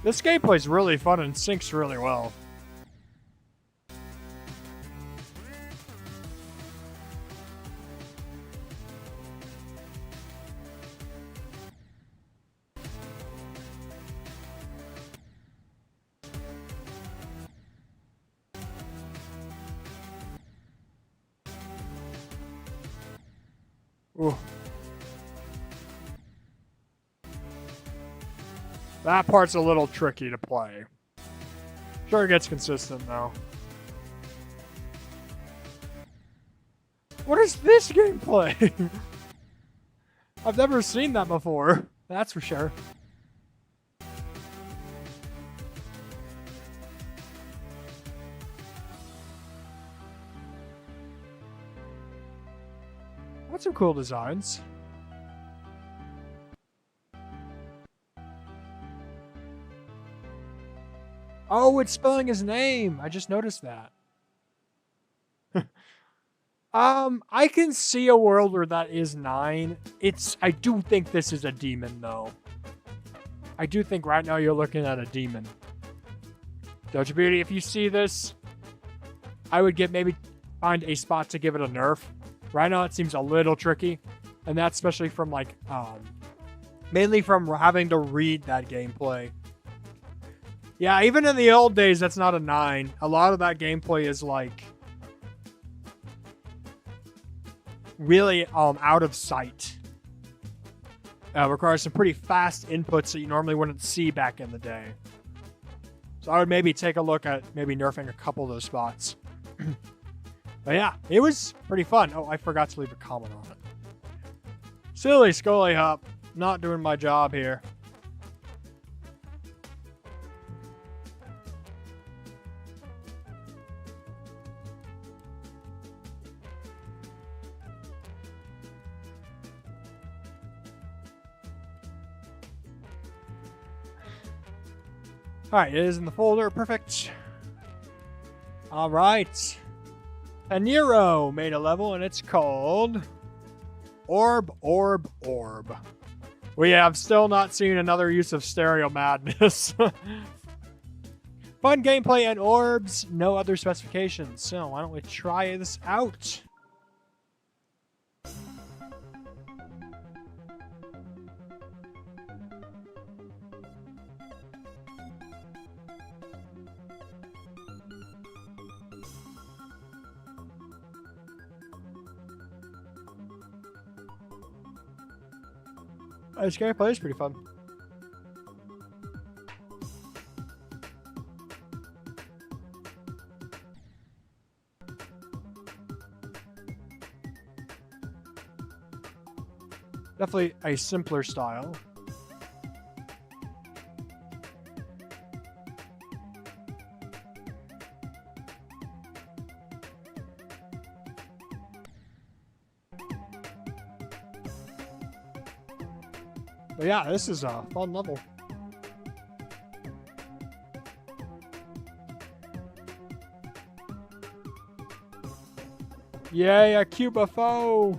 This gameplay is really fun and syncs really well. Ooh. That part's a little tricky to play. Sure, it gets consistent though. What is this gameplay? I've never seen that before. That's for sure. That's some cool designs. Oh, it's spelling his name. I just noticed that. I can see a world where that is 9. I do think this is a demon, though. I do think right now you're looking at a demon. Doja Beauty, if you see this, I would maybe find a spot to give it a nerf. Right now it seems a little tricky, and that's especially from like, mainly from having to read that gameplay. Yeah, even in the old days, that's not a 9. A lot of that gameplay is like really out of sight. Requires some pretty fast inputs that you normally wouldn't see back in the day. So I would maybe take a look at maybe nerfing a couple of those spots. But yeah, it was pretty fun. Oh, I forgot to leave a comment on it. Silly Scully Hop. Not doing my job here. Alright, it is in the folder. Perfect. Alright. Aniro made a level, and it's called Orb, Orb, Orb. We have still not seen another use of stereo madness. Fun gameplay and orbs, no other specifications. So why don't we try this out? This gameplay is pretty fun. Definitely a simpler style. But yeah, this is a fun level. Yay, a Cubafo!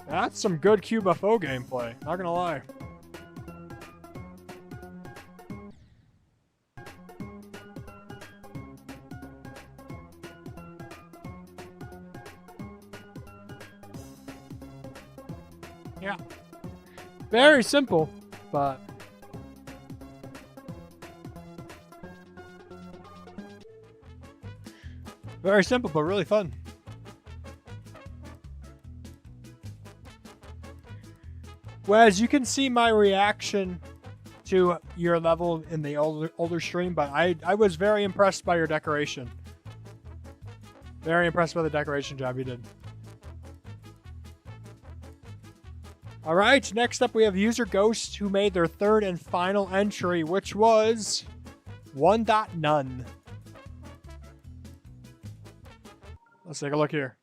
That's some good Cubafo gameplay, not gonna lie. Yeah. Very simple, but very simple, but really fun. Well, as you can see my reaction to your level in the older stream, but I was very impressed by your decoration. Very impressed by the decoration job you did. All right, next up we have User Ghost, who made their third and final entry, which was None. Let's take a look here.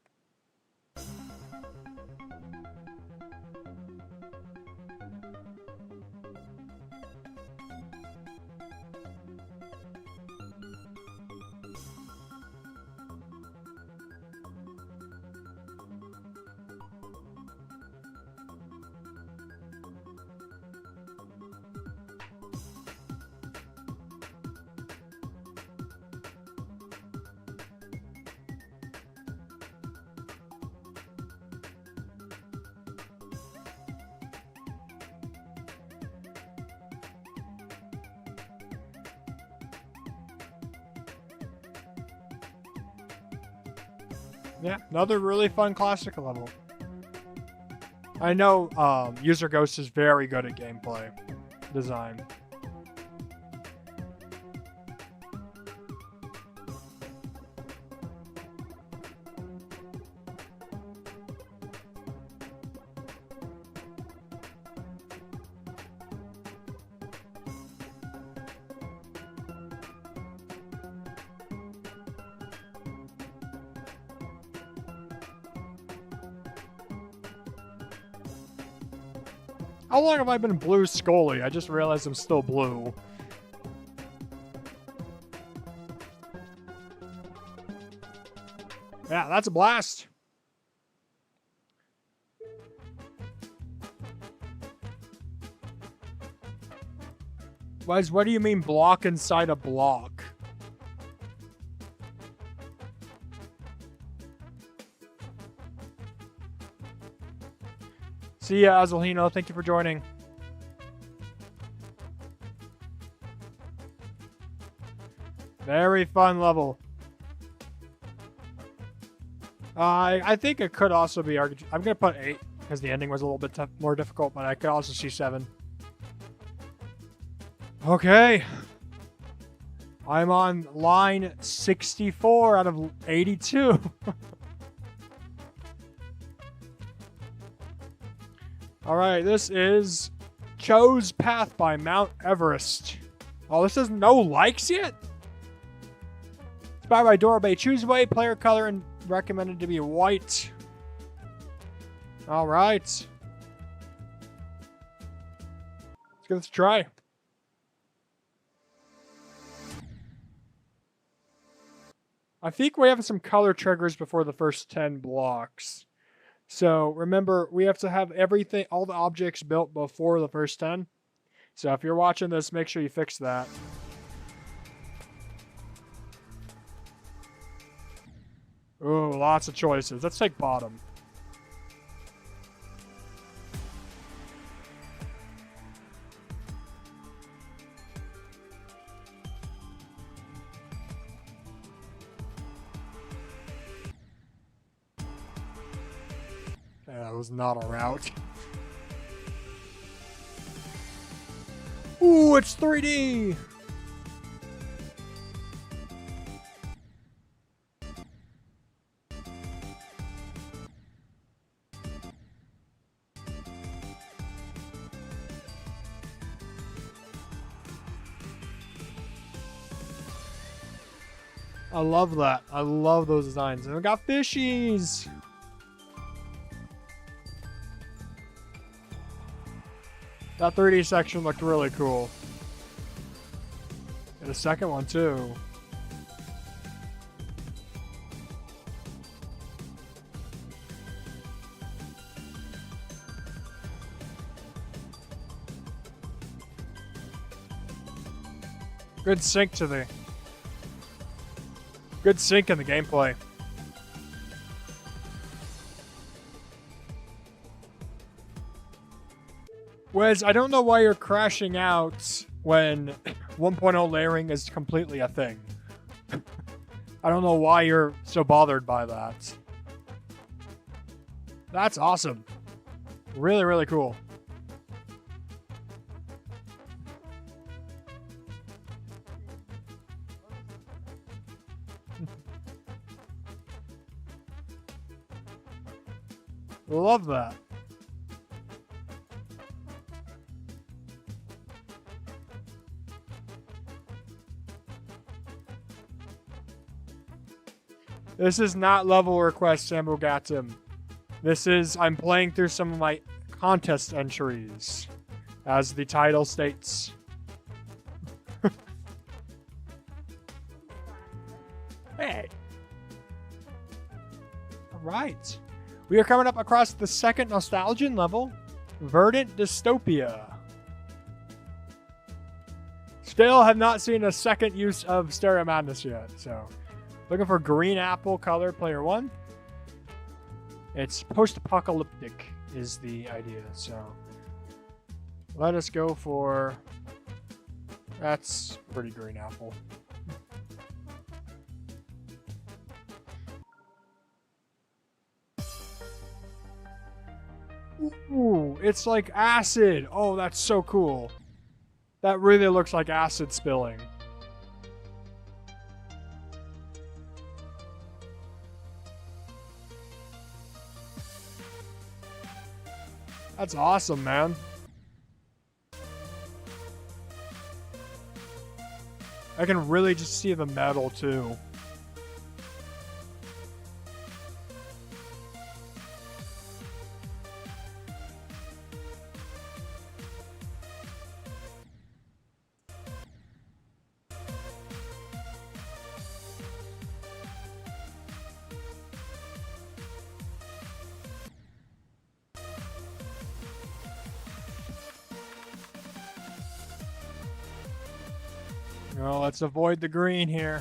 Yeah, another really fun classic level. I know User Ghost is very good at gameplay design. How long have I been blue Scully? I just realized I'm still blue. Yeah, that's a blast. What do you mean block inside a block? See ya, Azulino. Thank you for joining. Very fun level. I think it could also be... I'm going to put 8 because the ending was a little bit more difficult, but I could also see 7. Okay. I'm on line 64 out of 82. Alright, this is Cho's Path by Mount Everest. Oh, this has no likes yet? Inspired by Dorabay. Choose way, player color, and recommended to be white. Alright. Let's give this a try. I think we have some color triggers before the first 10 blocks. So remember, we have to have everything, all the objects built before the first 10. So if you're watching this, make sure you fix that. Ooh, lots of choices. Let's take bottom. That was not a route. Ooh, it's 3D! I love that. I love those designs. And we got fishies! That 3D section looked really cool. And the second one, too. Good sync to the... Good sync in the gameplay. Wes, I don't know why you're crashing out when 1.0 layering is completely a thing. I don't know why you're so bothered by that. That's awesome. Really, really cool. Love that. This is not level request, Samugatum. This is, I'm playing through some of my contest entries, as the title states. Hey! Alright. We are coming up across the second Nostalgian level, Verdant Dystopia. Still have not seen a second use of Stereo Madness yet, so... Looking for green apple color, player 1. It's post-apocalyptic is the idea, so... Let us go for... That's pretty green apple. Ooh, it's like acid. Oh, that's so cool. That really looks like acid spilling. That's awesome, man. I can really just see the metal, too. Well, let's avoid the green here.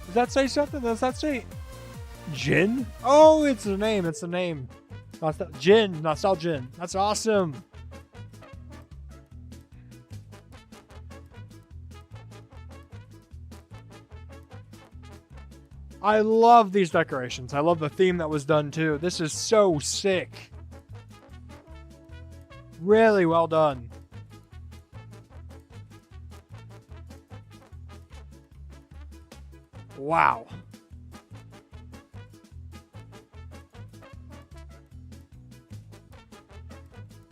Does that say something? Does that say Jin? Oh, it's a name. It's a name. Jin. Nostalgia. That's awesome. I love these decorations. I love the theme that was done too. This is so sick. Really well done. Wow.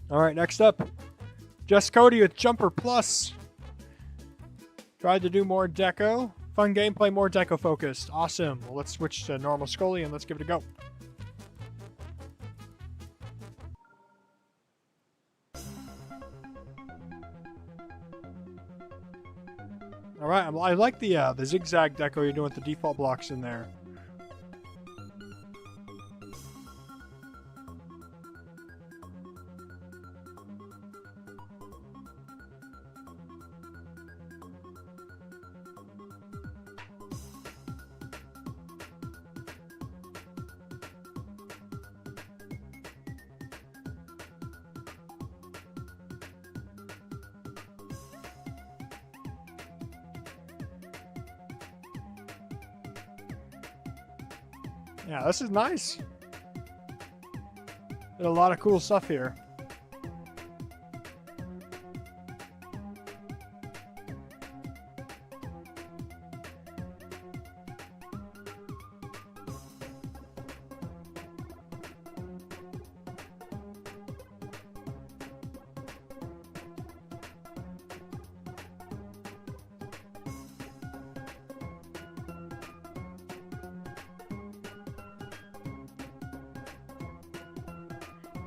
All right, next up, Just Cody with Jumper Plus. Tried to do more deco. Fun gameplay, more deco focused. Awesome. Well, let's switch to normal Scully and let's give it a go. All right, I like the zigzag deco you're doing with the default blocks in there. Yeah, this is nice. Did a lot of cool stuff here.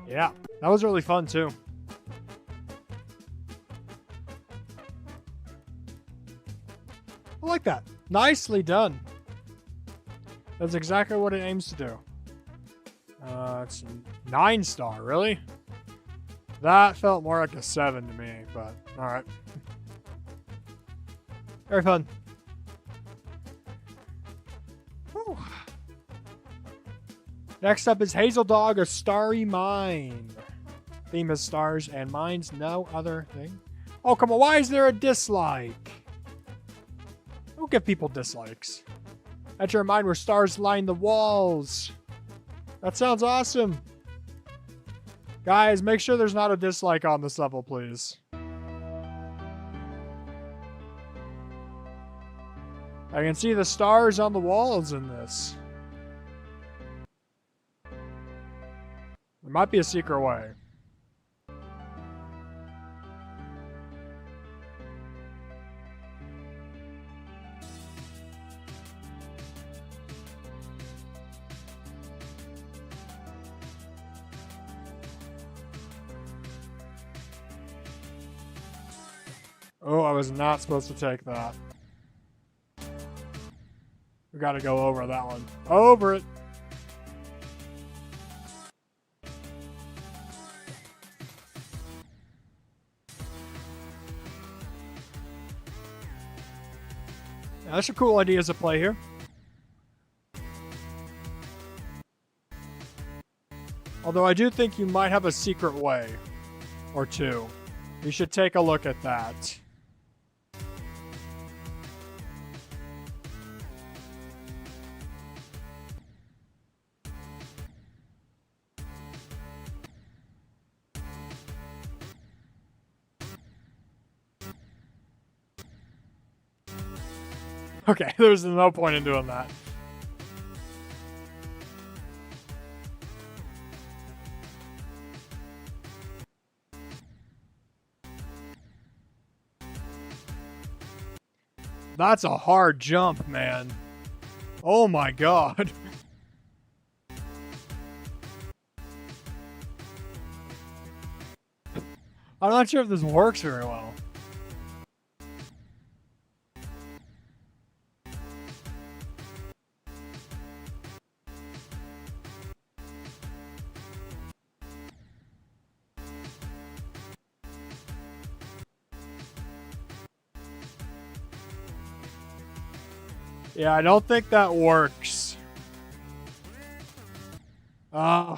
Yeah, that was really fun too. I like that. Nicely done. That's exactly what it aims to do. It's a 9-star, really? That felt more like a 7 to me, but alright. Very fun. Whew. Next up is Hazel Dog, A Starry Mine. Theme is stars and mines, no other thing. Oh, come on, why is there a dislike? Don't give people dislikes. Enter a mine where stars line the walls. That sounds awesome. Guys, make sure there's not a dislike on this level, please. I can see the stars on the walls in this. There might be a secret way. Oh, I was not supposed to take that. We gotta go over that one. Over it! Yeah, that's some cool ideas to play here. Although I do think you might have a secret way or two. You should take a look at that. Okay, there's no point in doing that. That's a hard jump, man. Oh my god. I'm not sure if this works very well. Yeah, I don't think that works. I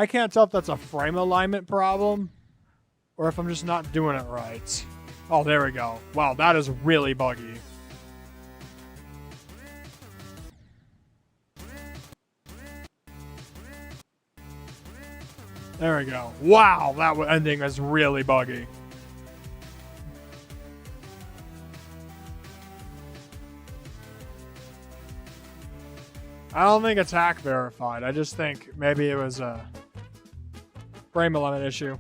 can't tell if that's a frame alignment problem or if I'm just not doing it right. Oh, there we go. Wow, that is really buggy. There we go. Wow, that ending is really buggy. I don't think it's hack verified. I just think maybe it was a frame alignment issue.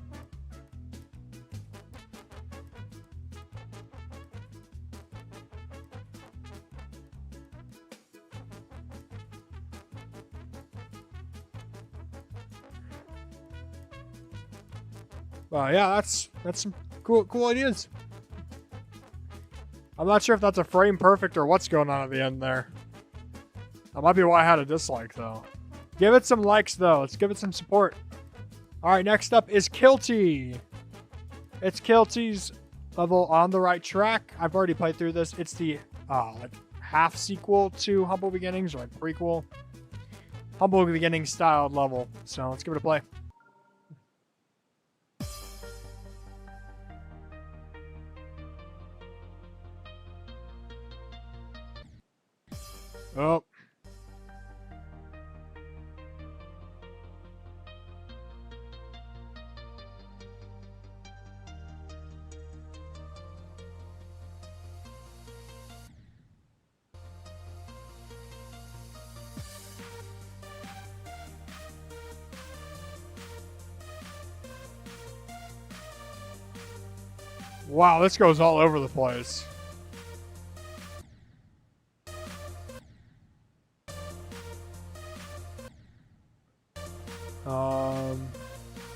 Well, yeah, that's some cool ideas. I'm not sure if that's a frame perfect or what's going on at the end there. That might be why I had a dislike, though. Give it some likes, though. Let's give it some support. All right, next up is Kilty. It's Kilty's level on the right track. I've already played through this. It's the like half sequel to Humble Beginnings, or like prequel. Humble Beginnings styled level. So let's give it a play. Oh. Wow, this goes all over the place.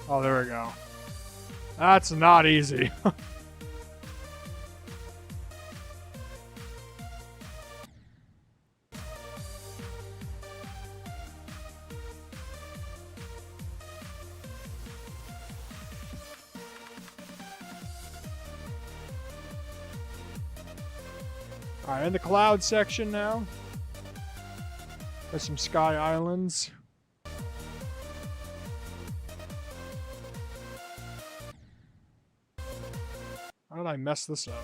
Oh, there we go. That's not easy. Alright, in the cloud section now. There's some sky islands. How did I mess this up?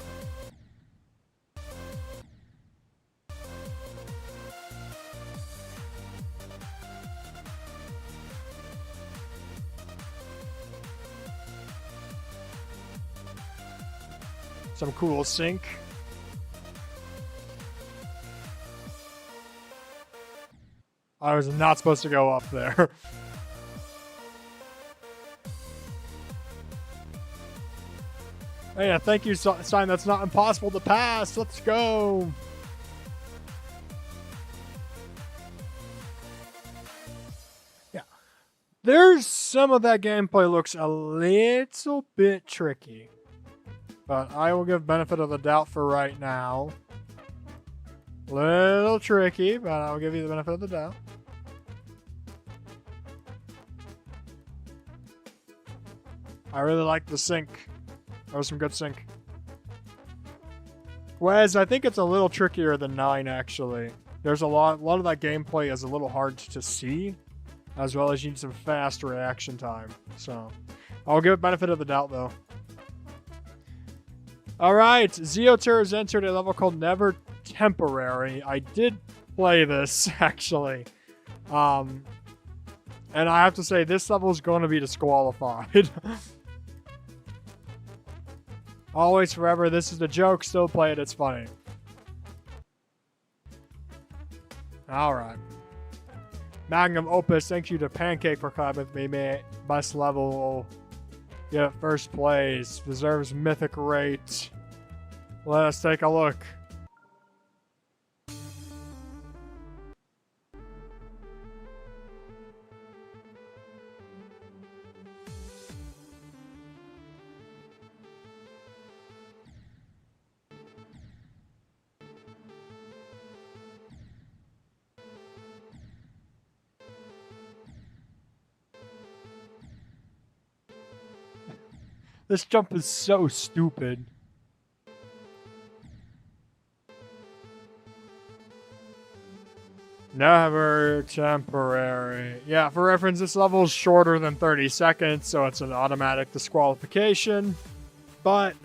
Some cool sync. I was not supposed to go up there. Hey, a thank you sign that's not impossible to pass. Let's go. Yeah. There's some of that gameplay looks a little bit tricky. But I will give benefit of the doubt for right now. Little tricky, but I'll give you the benefit of the doubt. I really like the sync. That was some good sync. Whereas I think it's a little trickier than 9, actually. There's a lot of that gameplay is a little hard to see, as well as you need some fast reaction time. So, I'll give it benefit of the doubt, though. Alright, Zeoter has entered a level called Never Temporary. I did play this, actually. And I have to say, this level is going to be disqualified. Always, forever, this is the joke. Still play it, it's funny. Alright. Magnum Opus, thank you to Pancake for collabing with me, best level Get first place. Deserves mythic rate. Let us take a look. This jump is so stupid. Never temporary. Yeah, for reference, this level is shorter than 30 seconds, so it's an automatic disqualification. But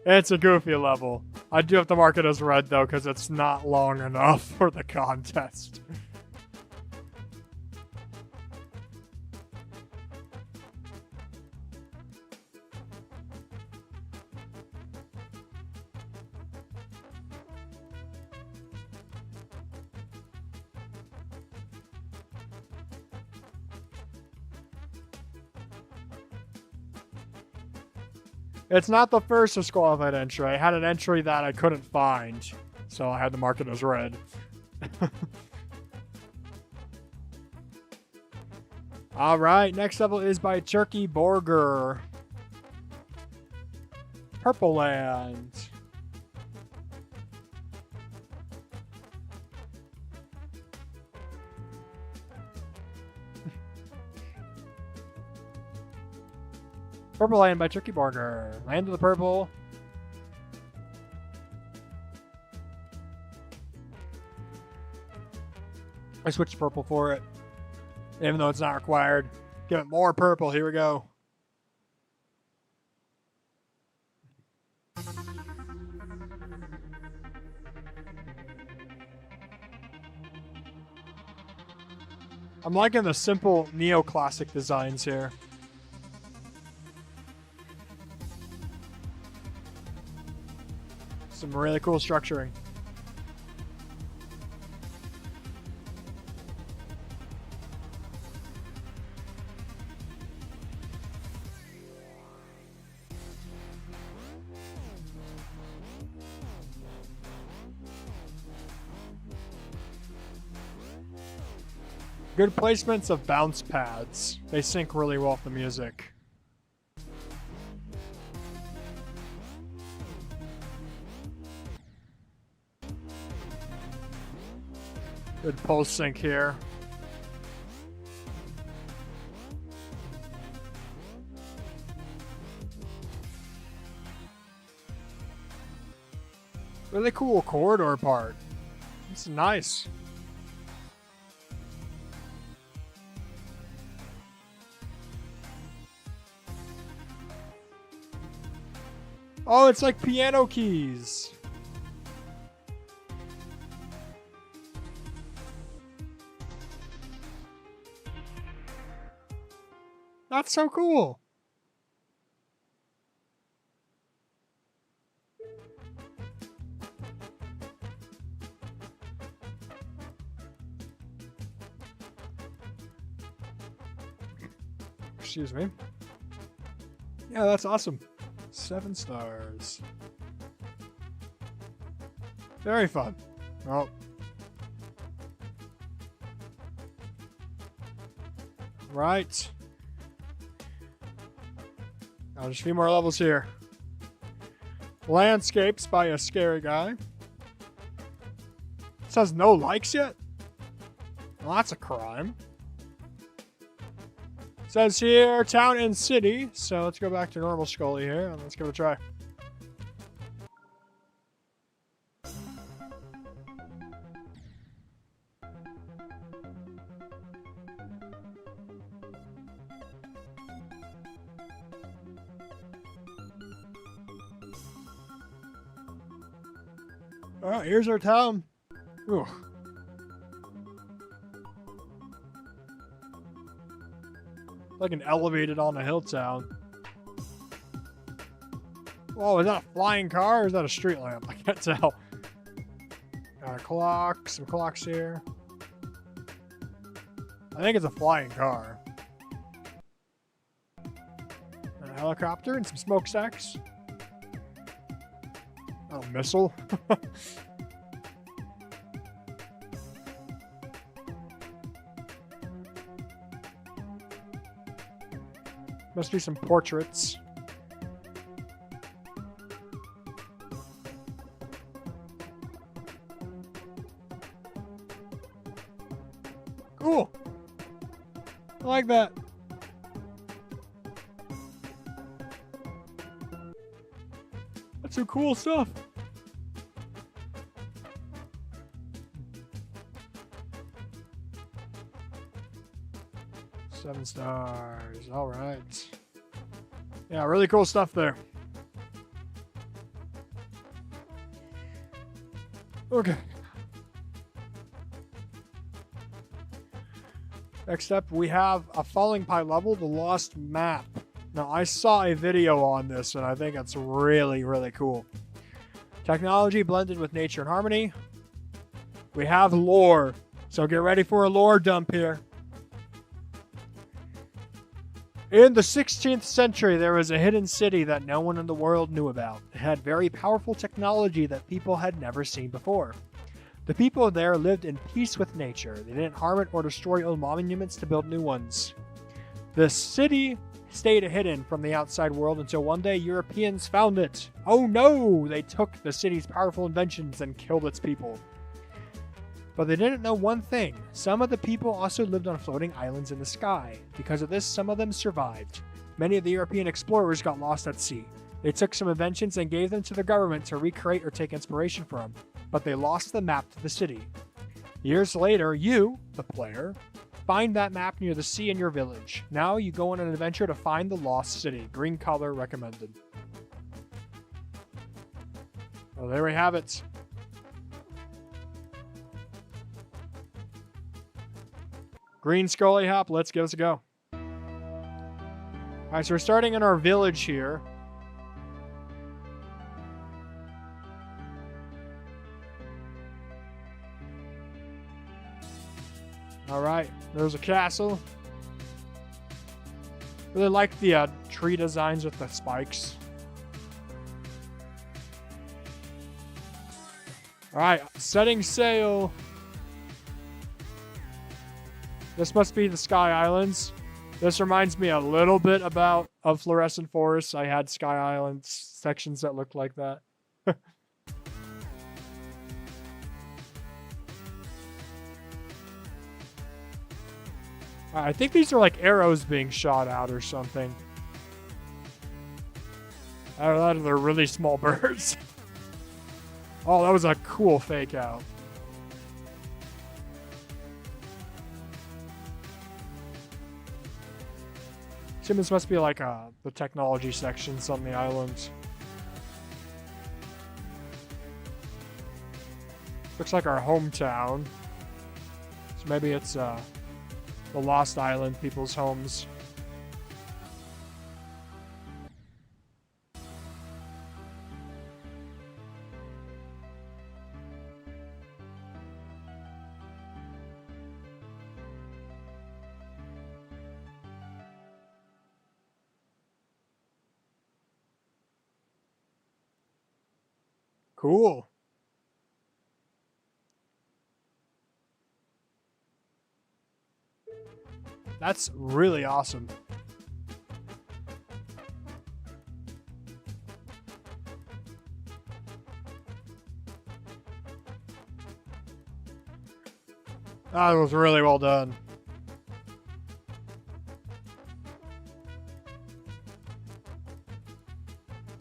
it's a goofy level. I do have to mark it as red, though, because it's not long enough for the contest. It's not the first disqualified entry. I had an entry that I couldn't find, so I had to mark it as red. Alright, next level is by Turkey Burger. Purple Land. Purple Land by Turkey Burger. Land of the Purple. I switched purple for it, even though it's not required. Give it more purple. Here we go. I'm liking the simple neoclassic designs here. Some really cool structuring. Good placements of bounce pads. They sync really well with the music. Good pulse sync here. Really cool corridor part. It's nice. Oh, it's like piano keys. That's so cool. Excuse me. Yeah, that's awesome. 7 stars. Very fun. Oh. Right. Now, there's a few more levels here. Landscapes by a scary guy. It says no likes yet? Well, that's a crime. It says here, town and city. So let's go back to normal Scully here and let's give it a try. Oh, here's our town. Ooh. Like an elevated on a hill town. Whoa, is that a flying car or is that a street lamp? I can't tell. Got a clock, some clocks here. I think it's a flying car. helicopter and some smokestacks. Oh, missile. Must be some portraits. Cool. I like that. That's some cool stuff. Seven stars. All right. Yeah, really cool stuff there. Okay. Next up, we have a Falling Pie level, the Lost Map. Now, I saw a video on this, and I think it's really, really cool. Technology blended with nature and harmony. We have lore, so get ready for a lore dump here. In the 16th century, there was a hidden city that no one in the world knew about. It had very powerful technology that people had never seen before. The people there lived in peace with nature. They didn't harm it or destroy old monuments to build new ones. The city stayed hidden from the outside world until one day Europeans found it. Oh no! They took the city's powerful inventions and killed its people. But they didn't know one thing. Some of the people also lived on floating islands in the sky. Because of this, some of them survived. Many of the European explorers got lost at sea. They took some inventions and gave them to the government to recreate or take inspiration from. But they lost the map to the city. Years later, you, the player, find that map near the sea in your village. Now you go on an adventure to find the lost city. Green color recommended. Well, there we have it. Green Scully Hop, let's give us a go. Alright, so we're starting in our village here. Alright, there's a castle. Really like the tree designs with the spikes. Alright, setting sail. This must be the Sky Islands. This reminds me a little bit of Fluorescent Forests. I had Sky Islands sections that looked like that. I think these are like arrows being shot out or something. Oh, they're really small birds. Oh, that was a cool fake out. This must be like the technology sections on the island. Looks like our hometown. So maybe it's the Lost Island people's homes. Cool. That's really awesome. That was really well done.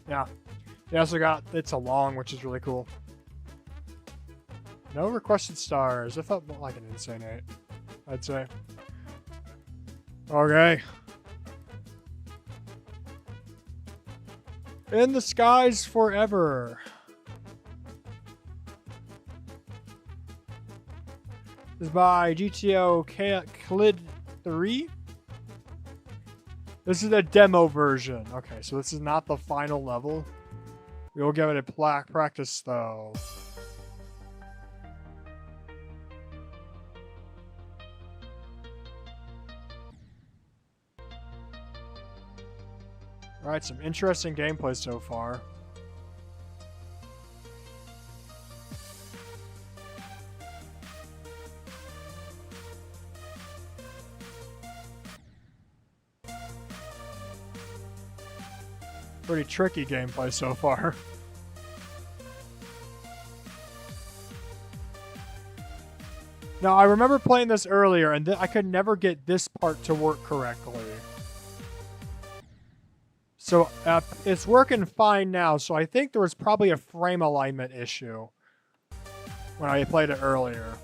Yeah. They also got It's Along, which is really cool. No requested stars. I felt like an insane 8, I'd say. Okay. In the Skies Forever. This is by GTO Clid 3. This is a demo version. Okay, so this is not the final level. We will give it a practice though. Alright, some interesting gameplay so far. Pretty tricky gameplay so far. Now, I remember playing this earlier, and I could never get this part to work correctly. So, it's working fine now, so I think there was probably a frame alignment issue when I played it earlier.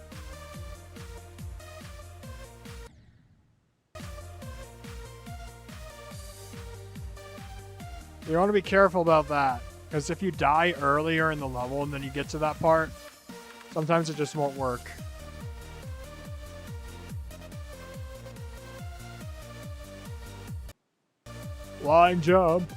You want to be careful about that, because if you die earlier in the level and then you get to that part, sometimes it just won't work. Line jump.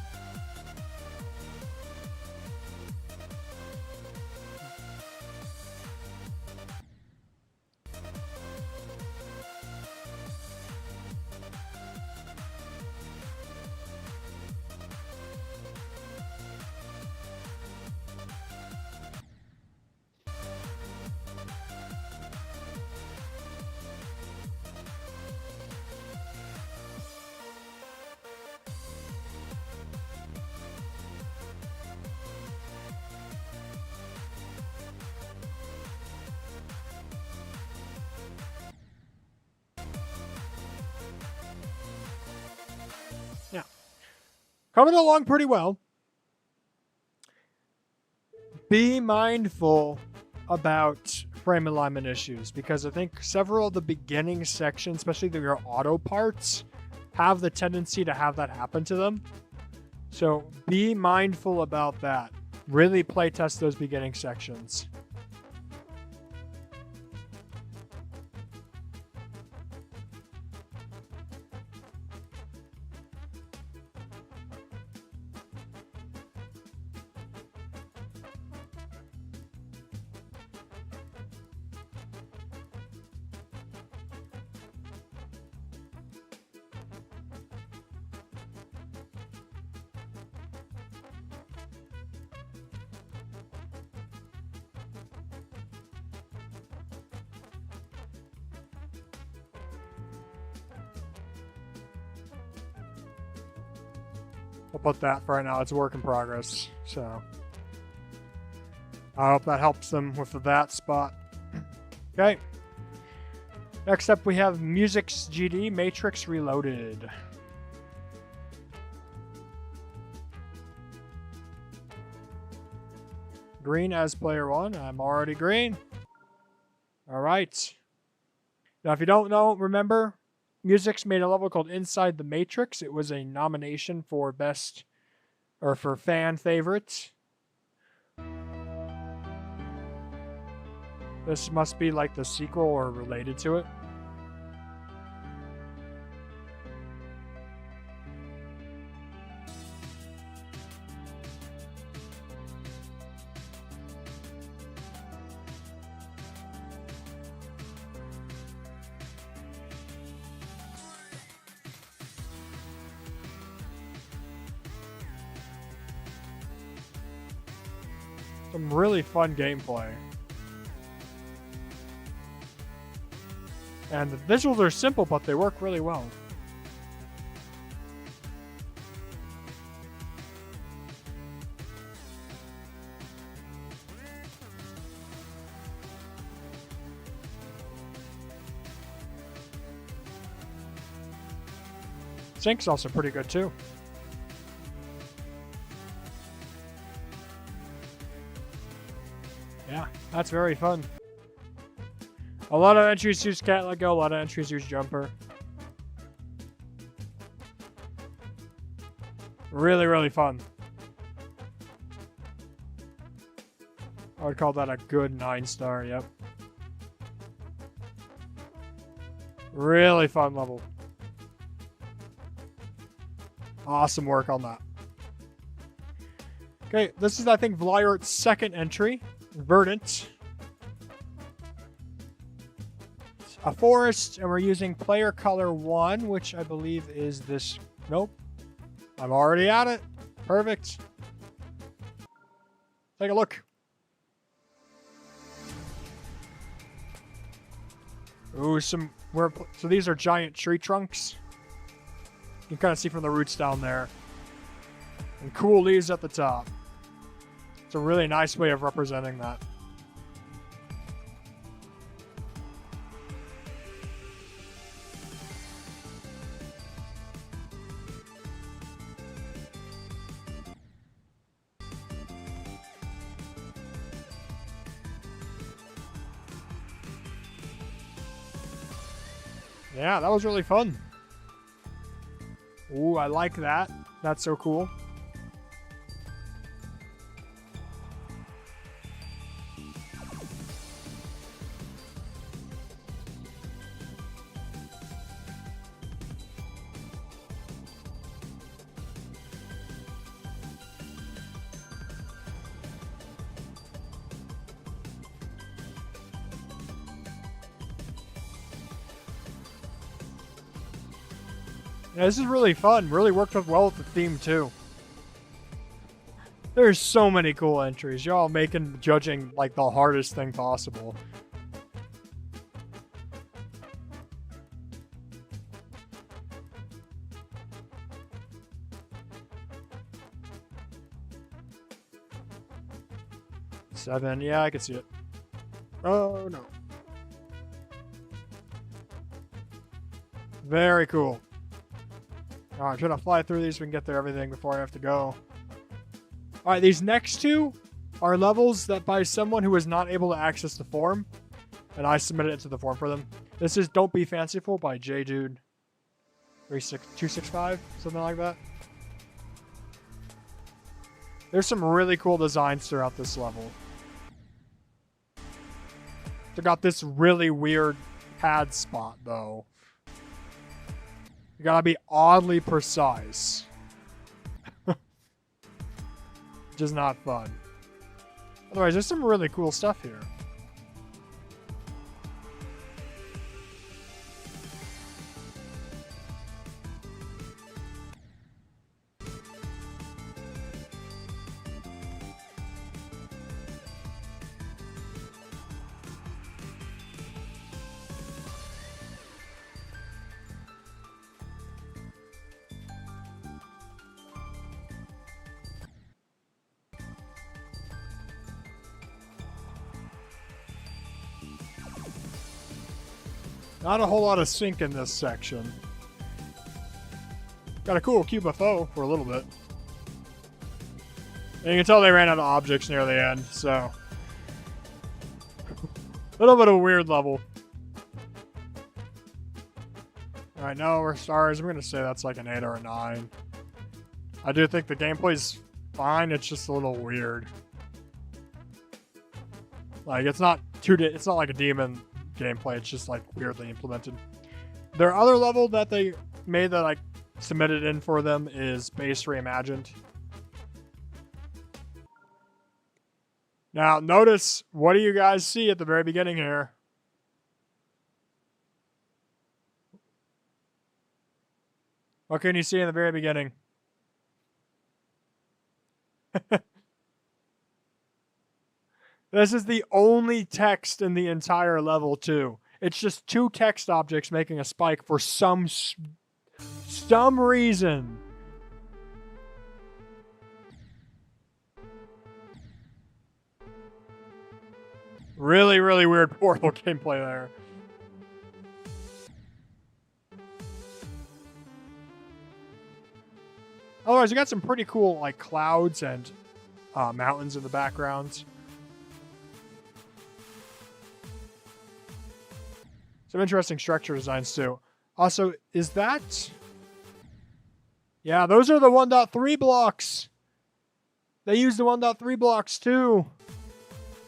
Yeah. Coming along pretty well. Be mindful about frame alignment issues, because I think several of the beginning sections, especially your auto parts, have the tendency to have that happen to them. So be mindful about that. Really play test those beginning sections. I'll put that for right now. It's a work in progress. So I hope that helps them with that spot. Okay. Next up, we have Music's GD Matrix Reloaded. Green as player one. I'm already green. All right. Now, if you don't know, remember, Music's made a level called Inside the Matrix. It was a nomination for best, or for fan favorites. This must be like the sequel or related to it. Some really fun gameplay. And the visuals are simple, but they work really well. Sync's also pretty good too. Yeah, that's very fun. A lot of entries use Cat Let Go, a lot of entries use Jumper. Really, really fun. I would call that a good 9-star, yep. Really fun level. Awesome work on that. Okay, this is, I think, Vlyart's second entry. Verdant. A forest, and we're using player color 1, which I believe is this. Nope. I'm already at it. Perfect. Take a look. Ooh, so these are giant tree trunks. You can kind of see from the roots down there. And cool leaves at the top. It's a really nice way of representing that. Yeah, that was really fun. Ooh, I like that. That's so cool. Yeah, this is really fun. Really worked well with the theme, too. There's so many cool entries. Y'all making judging, like, the hardest thing possible. Seven. Yeah, I can see it. Oh, no. Very cool. Alright, I'm trying to fly through these so we can get through everything before I have to go. Alright, these next two are levels that by someone who was not able to access the forum, and I submitted it to the forum for them. This is Don't Be Fanciful by JDude265, something like that. There's some really cool designs throughout this level. They got this really weird pad spot, though. You gotta be oddly precise. Just not fun. Otherwise, there's some really cool stuff here. Not a whole lot of sync in this section. Got a cool cube of foe for a little bit. And you can tell they ran out of objects near the end, so. A little bit of a weird level. Alright, now we're stars. I'm going to say that's like an 8 or a 9. I do think the gameplay's fine, it's just a little weird. Like, it's not like a demon gameplay, it's just like weirdly implemented. Their other level that they made that I submitted in for them is Base Reimagined. Now, notice, what do you guys see at the very beginning here? What can you see in the very beginning? This is the only text in the entire level, too. It's just two text objects making a spike for some reason. Really, really weird Portal gameplay there. Otherwise, you got some pretty cool like clouds and mountains in the background. Some interesting structure designs, too. Also, is that... Yeah, those are the 1.3 blocks. They use the 1.3 blocks, too.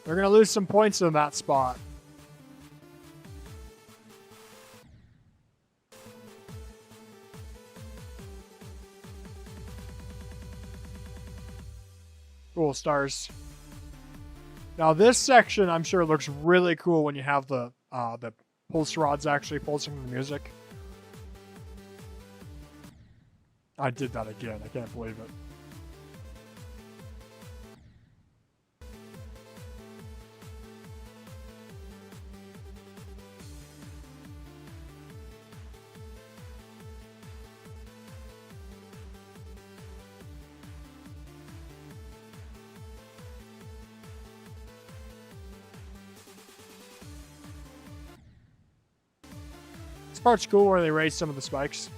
They're going to lose some points in that spot. Cool, stars. Now, this section, I'm sure, looks really cool when you have the pulse rods actually pulsing the music. I did that again. I can't believe it. This part's cool where they raise some of the spikes.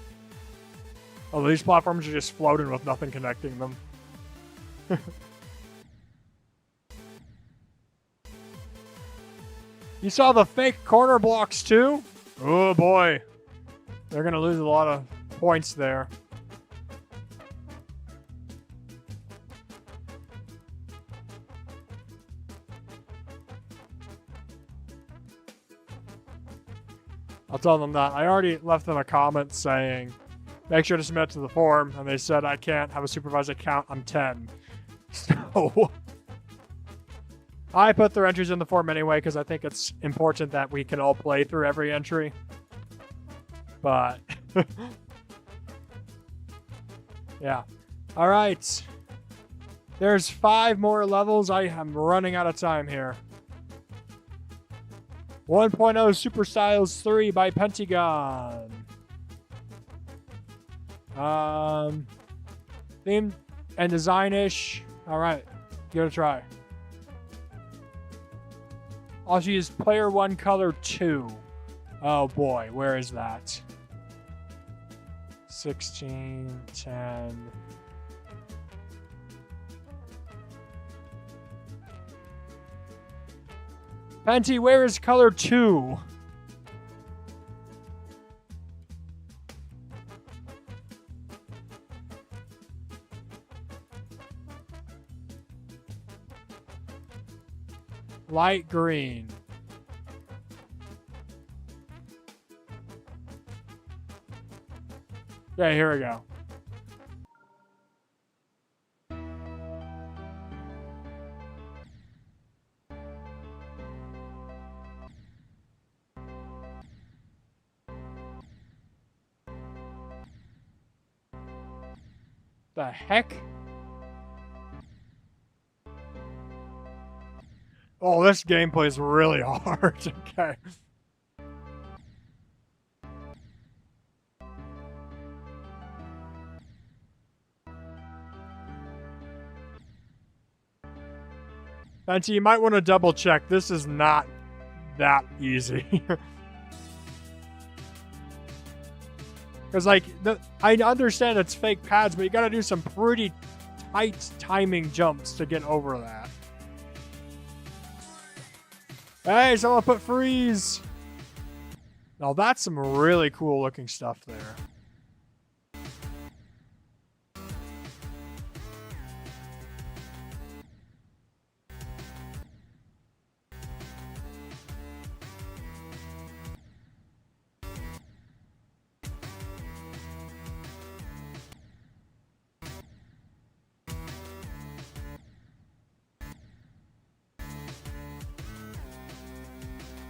Oh, these platforms are just floating with nothing connecting them. You saw the fake corner blocks too? Oh boy. They're going to lose a lot of points there. I'll tell them that. I already left them a comment saying, make sure to submit to the form, and they said I can't have a supervised account. I'm 10. So I put their entries in the form anyway because I think it's important that we can all play through every entry. But yeah. All right. There's 5 more levels. I am running out of time here. 1.0 Super Styles 3 by Pentagon. Theme and design-ish. Alright, give it a try. Also use player 1 color 2. Oh boy, where is that? 16, 10. Penti, where is color 2? Light green. Okay, here we go. The heck? Oh, this gameplay is really hard. Okay. Fancy, you might want to double check. This is not that easy. Because, like, I understand it's fake pads, but you gotta do some pretty tight timing jumps to get over that. Hey, someone put freeze! Now that's some really cool looking stuff there.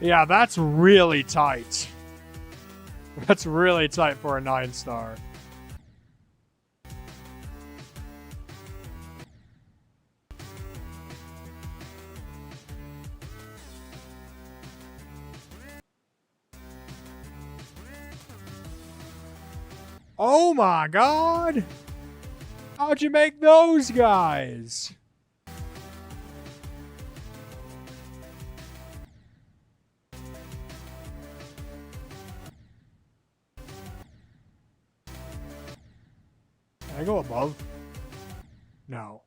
Yeah, that's really tight. That's really tight for a 9-star. Oh my god! How'd you make those guys? Can I go above? No.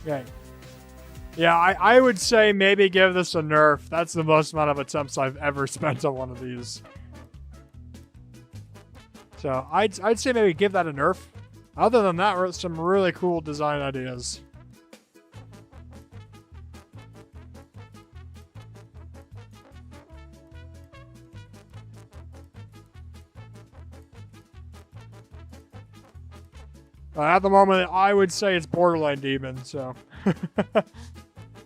Okay. Yeah, I would say maybe give this a nerf. That's the most amount of attempts I've ever spent on one of these. So I'd say maybe give that a nerf. Other than that, some really cool design ideas. At the moment, I would say it's borderline demon, so.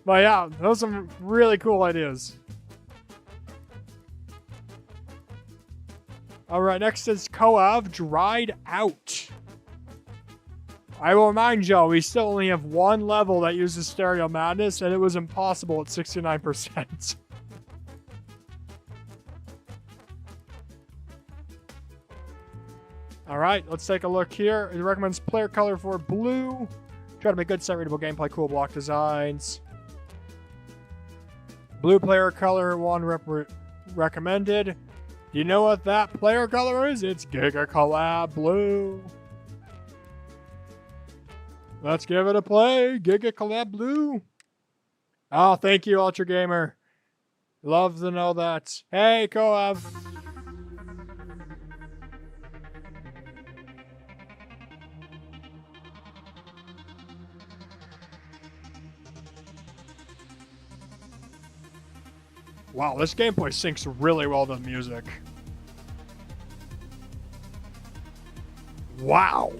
But yeah, those are some really cool ideas. Alright, next is Koav, Dried Out. I will remind y'all, we still only have one level that uses Stereo Madness, and it was impossible at 69%. Alright, let's take a look here. It recommends player color for blue. Try to make good, set readable gameplay, cool block designs. Blue player color, one recommended. Do you know what that player color is? It's Giga Collab Blue. Let's give it a play. Giga Collab Blue. Oh, thank you, Ultra Gamer. Love to know that. Hey, Koav. Wow, this gameplay syncs really well to the music. Wow.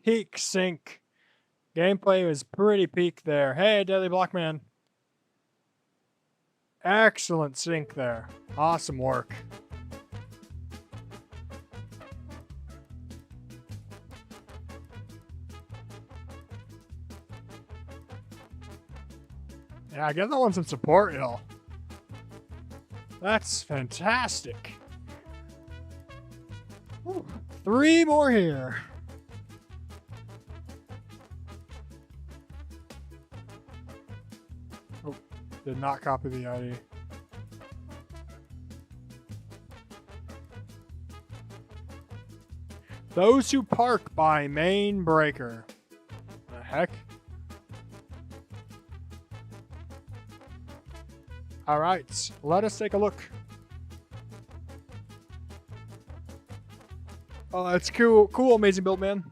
Peak sync. Gameplay was pretty peak there. Hey, Deadly Blockman. Excellent sync there. Awesome work. Yeah, I give that one some support, y'all. That's fantastic. Whew. 3 more here. Oh, did not copy the ID. Those Who Park by Main Breaker. The heck? Alright, let us take a look. Oh, that's cool. Cool, amazing build, man.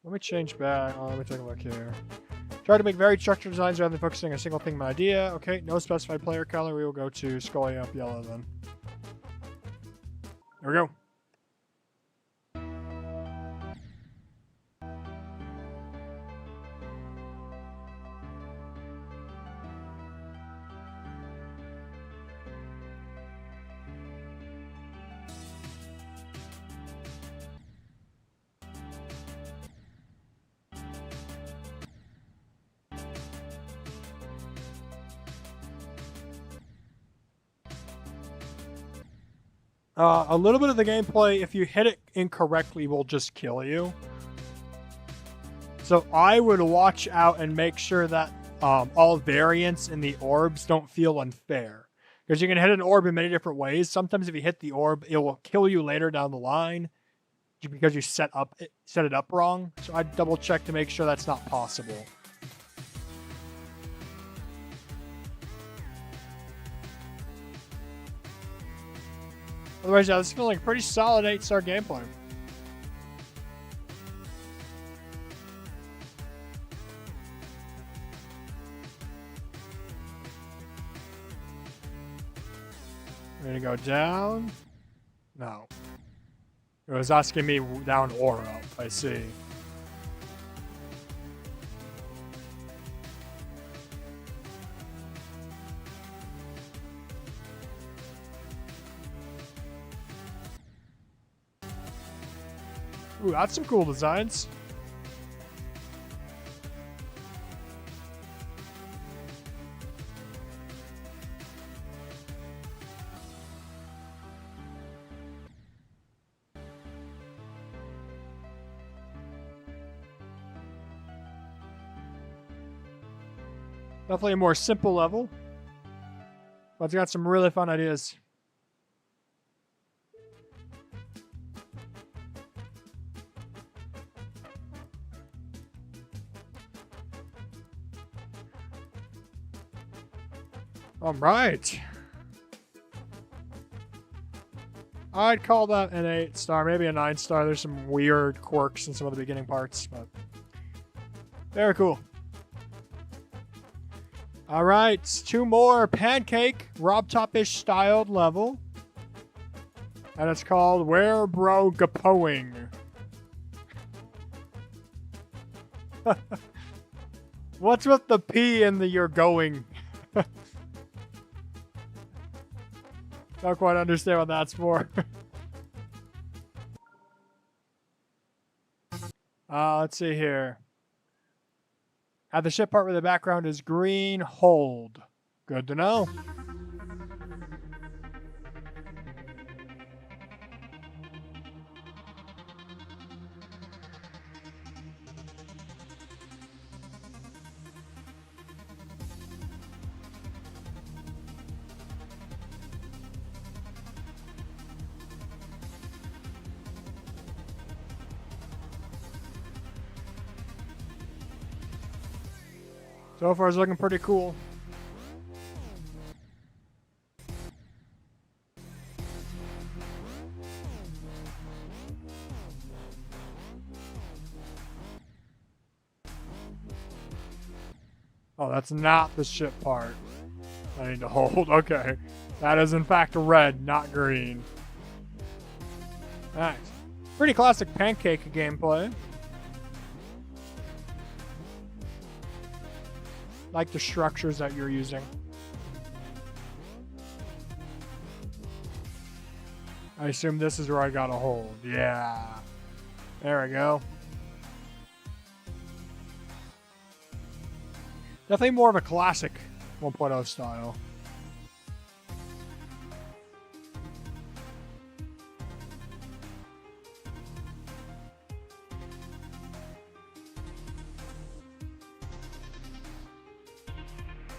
Let me change back. Oh, let me take a look here. Try to make very structured designs rather than focusing on a single theme idea. Okay, no specified player color. We will go to Scully Up Yellow then. There we go. A little bit of the gameplay, if you hit it incorrectly, will just kill you. So I would watch out and make sure that all variants in the orbs don't feel unfair. Because you can hit an orb in many different ways. Sometimes if you hit the orb, it will kill you later down the line because you set it up wrong. So I'd double check to make sure that's not possible. Otherwise, yeah, this feels like a pretty solid 8-star gameplay. We're gonna go down. No. It was asking me down or up. I see. Ooh, that's some cool designs. Definitely a more simple level, but it's got some really fun ideas. All right. I'd call that an 8-star, maybe a 9-star. There's some weird quirks in some of the beginning parts, but very cool. All right, 2 more pancake, Rob Top-ish styled level. And it's called Where Bro Gapoing. What's with the P in the you're going? Don't quite understand what that's for. Let's see here. At the ship part where the background is green, hold. Good to know. So far, it's looking pretty cool. Oh, that's not the ship part. I need to hold. Okay. That is, in fact, red, not green. Nice. Pretty classic pancake gameplay. Like the structures that you're using. I assume this is where I gotta hold. Yeah. There we go. Definitely more of a classic 1.0 style.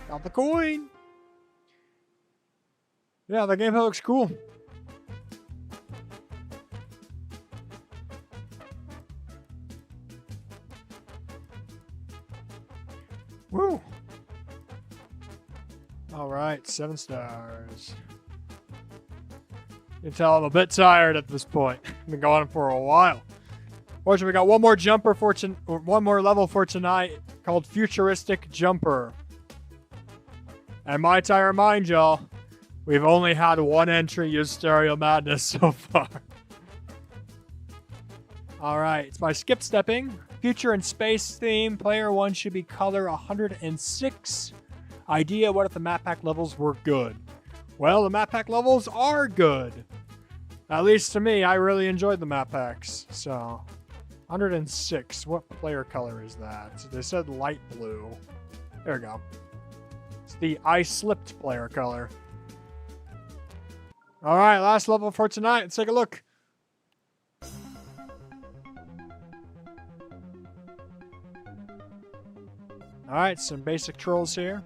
Got the coin. Yeah, the gameplay looks cool. Woo. All right, 7 stars. You can tell I'm a bit tired at this point. Been going for a while. Fortunately, we got one more jumper for one more level for tonight called Futuristic Jumper. And might I remind y'all, we've only had one entry use Stereo Madness so far. Alright, it's by Skip Stepping. Future and space theme. Player 1 should be color 106. Idea, what if the map pack levels were good? Well, the map pack levels are good. At least to me, I really enjoyed the map packs. So, 106. What player color is that? They said light blue. There we go. It's the I Slipped player color. Alright, last level for tonight. Let's take a look. Alright, some basic trolls here.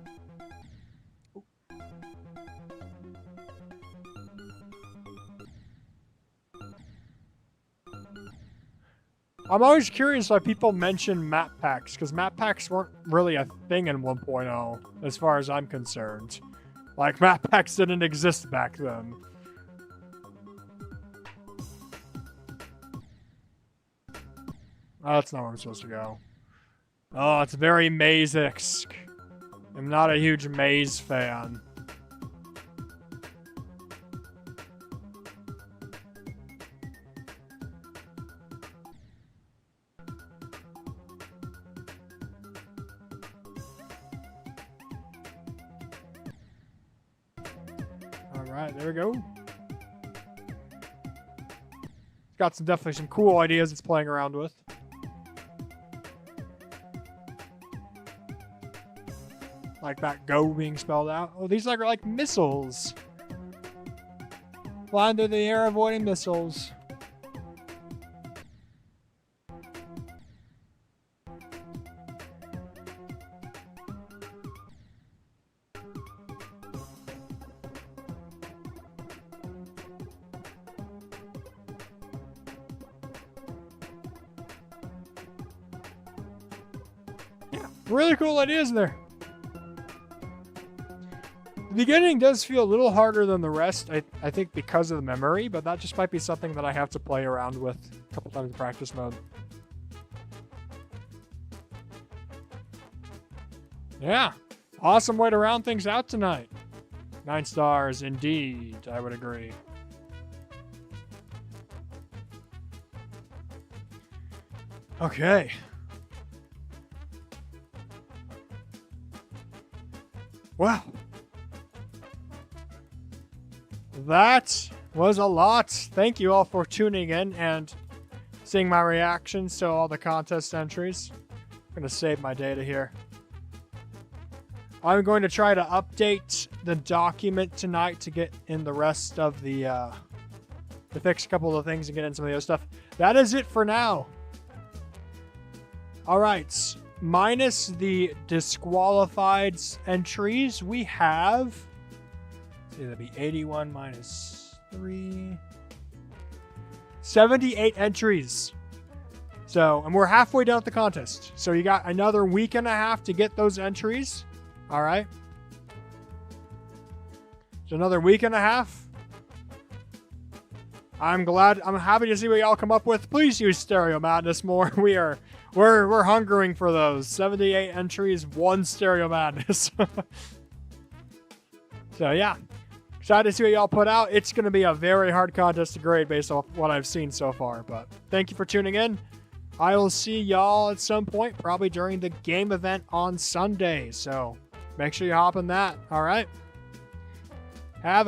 I'm always curious why people mention map packs, because map packs weren't really a thing in 1.0, as far as I'm concerned. Like, map packs didn't exist back then. Oh, that's not where I'm supposed to go. Oh, it's very maze-esque. I'm not a huge maze fan. Alright, there we go. It's got definitely some cool ideas it's playing around with. Like that go being spelled out. Oh, these are like missiles. Flying through the air, avoiding missiles. Yeah, really cool ideas there. The beginning does feel a little harder than the rest, I think because of the memory, but that just might be something that I have to play around with a couple times in practice mode. Yeah, awesome way to round things out tonight. 9 stars indeed, I would agree. Okay. Wow. That was a lot. Thank you all for tuning in and seeing my reactions to all the contest entries. I'm going to save my data here. I'm going to try to update the document tonight to get in the rest of the, to fix a couple of things and get in some of the other stuff. That is it for now. All right. Minus the disqualified entries, we have... that'd be 81 minus 3. 78 entries. So, and we're halfway done with the contest. So you got another week and a half to get those entries. All right. So another week and a half. I'm happy to see what y'all come up with. Please use Stereo Madness more. We're hungering for those. 78 entries, 1 Stereo Madness. So yeah. Excited to see what y'all put out. It's going to be a very hard contest to grade based off what I've seen so far. But thank you for tuning in. I will see y'all at some point, probably during the game event on Sunday. So make sure you hop in that. All right. Have a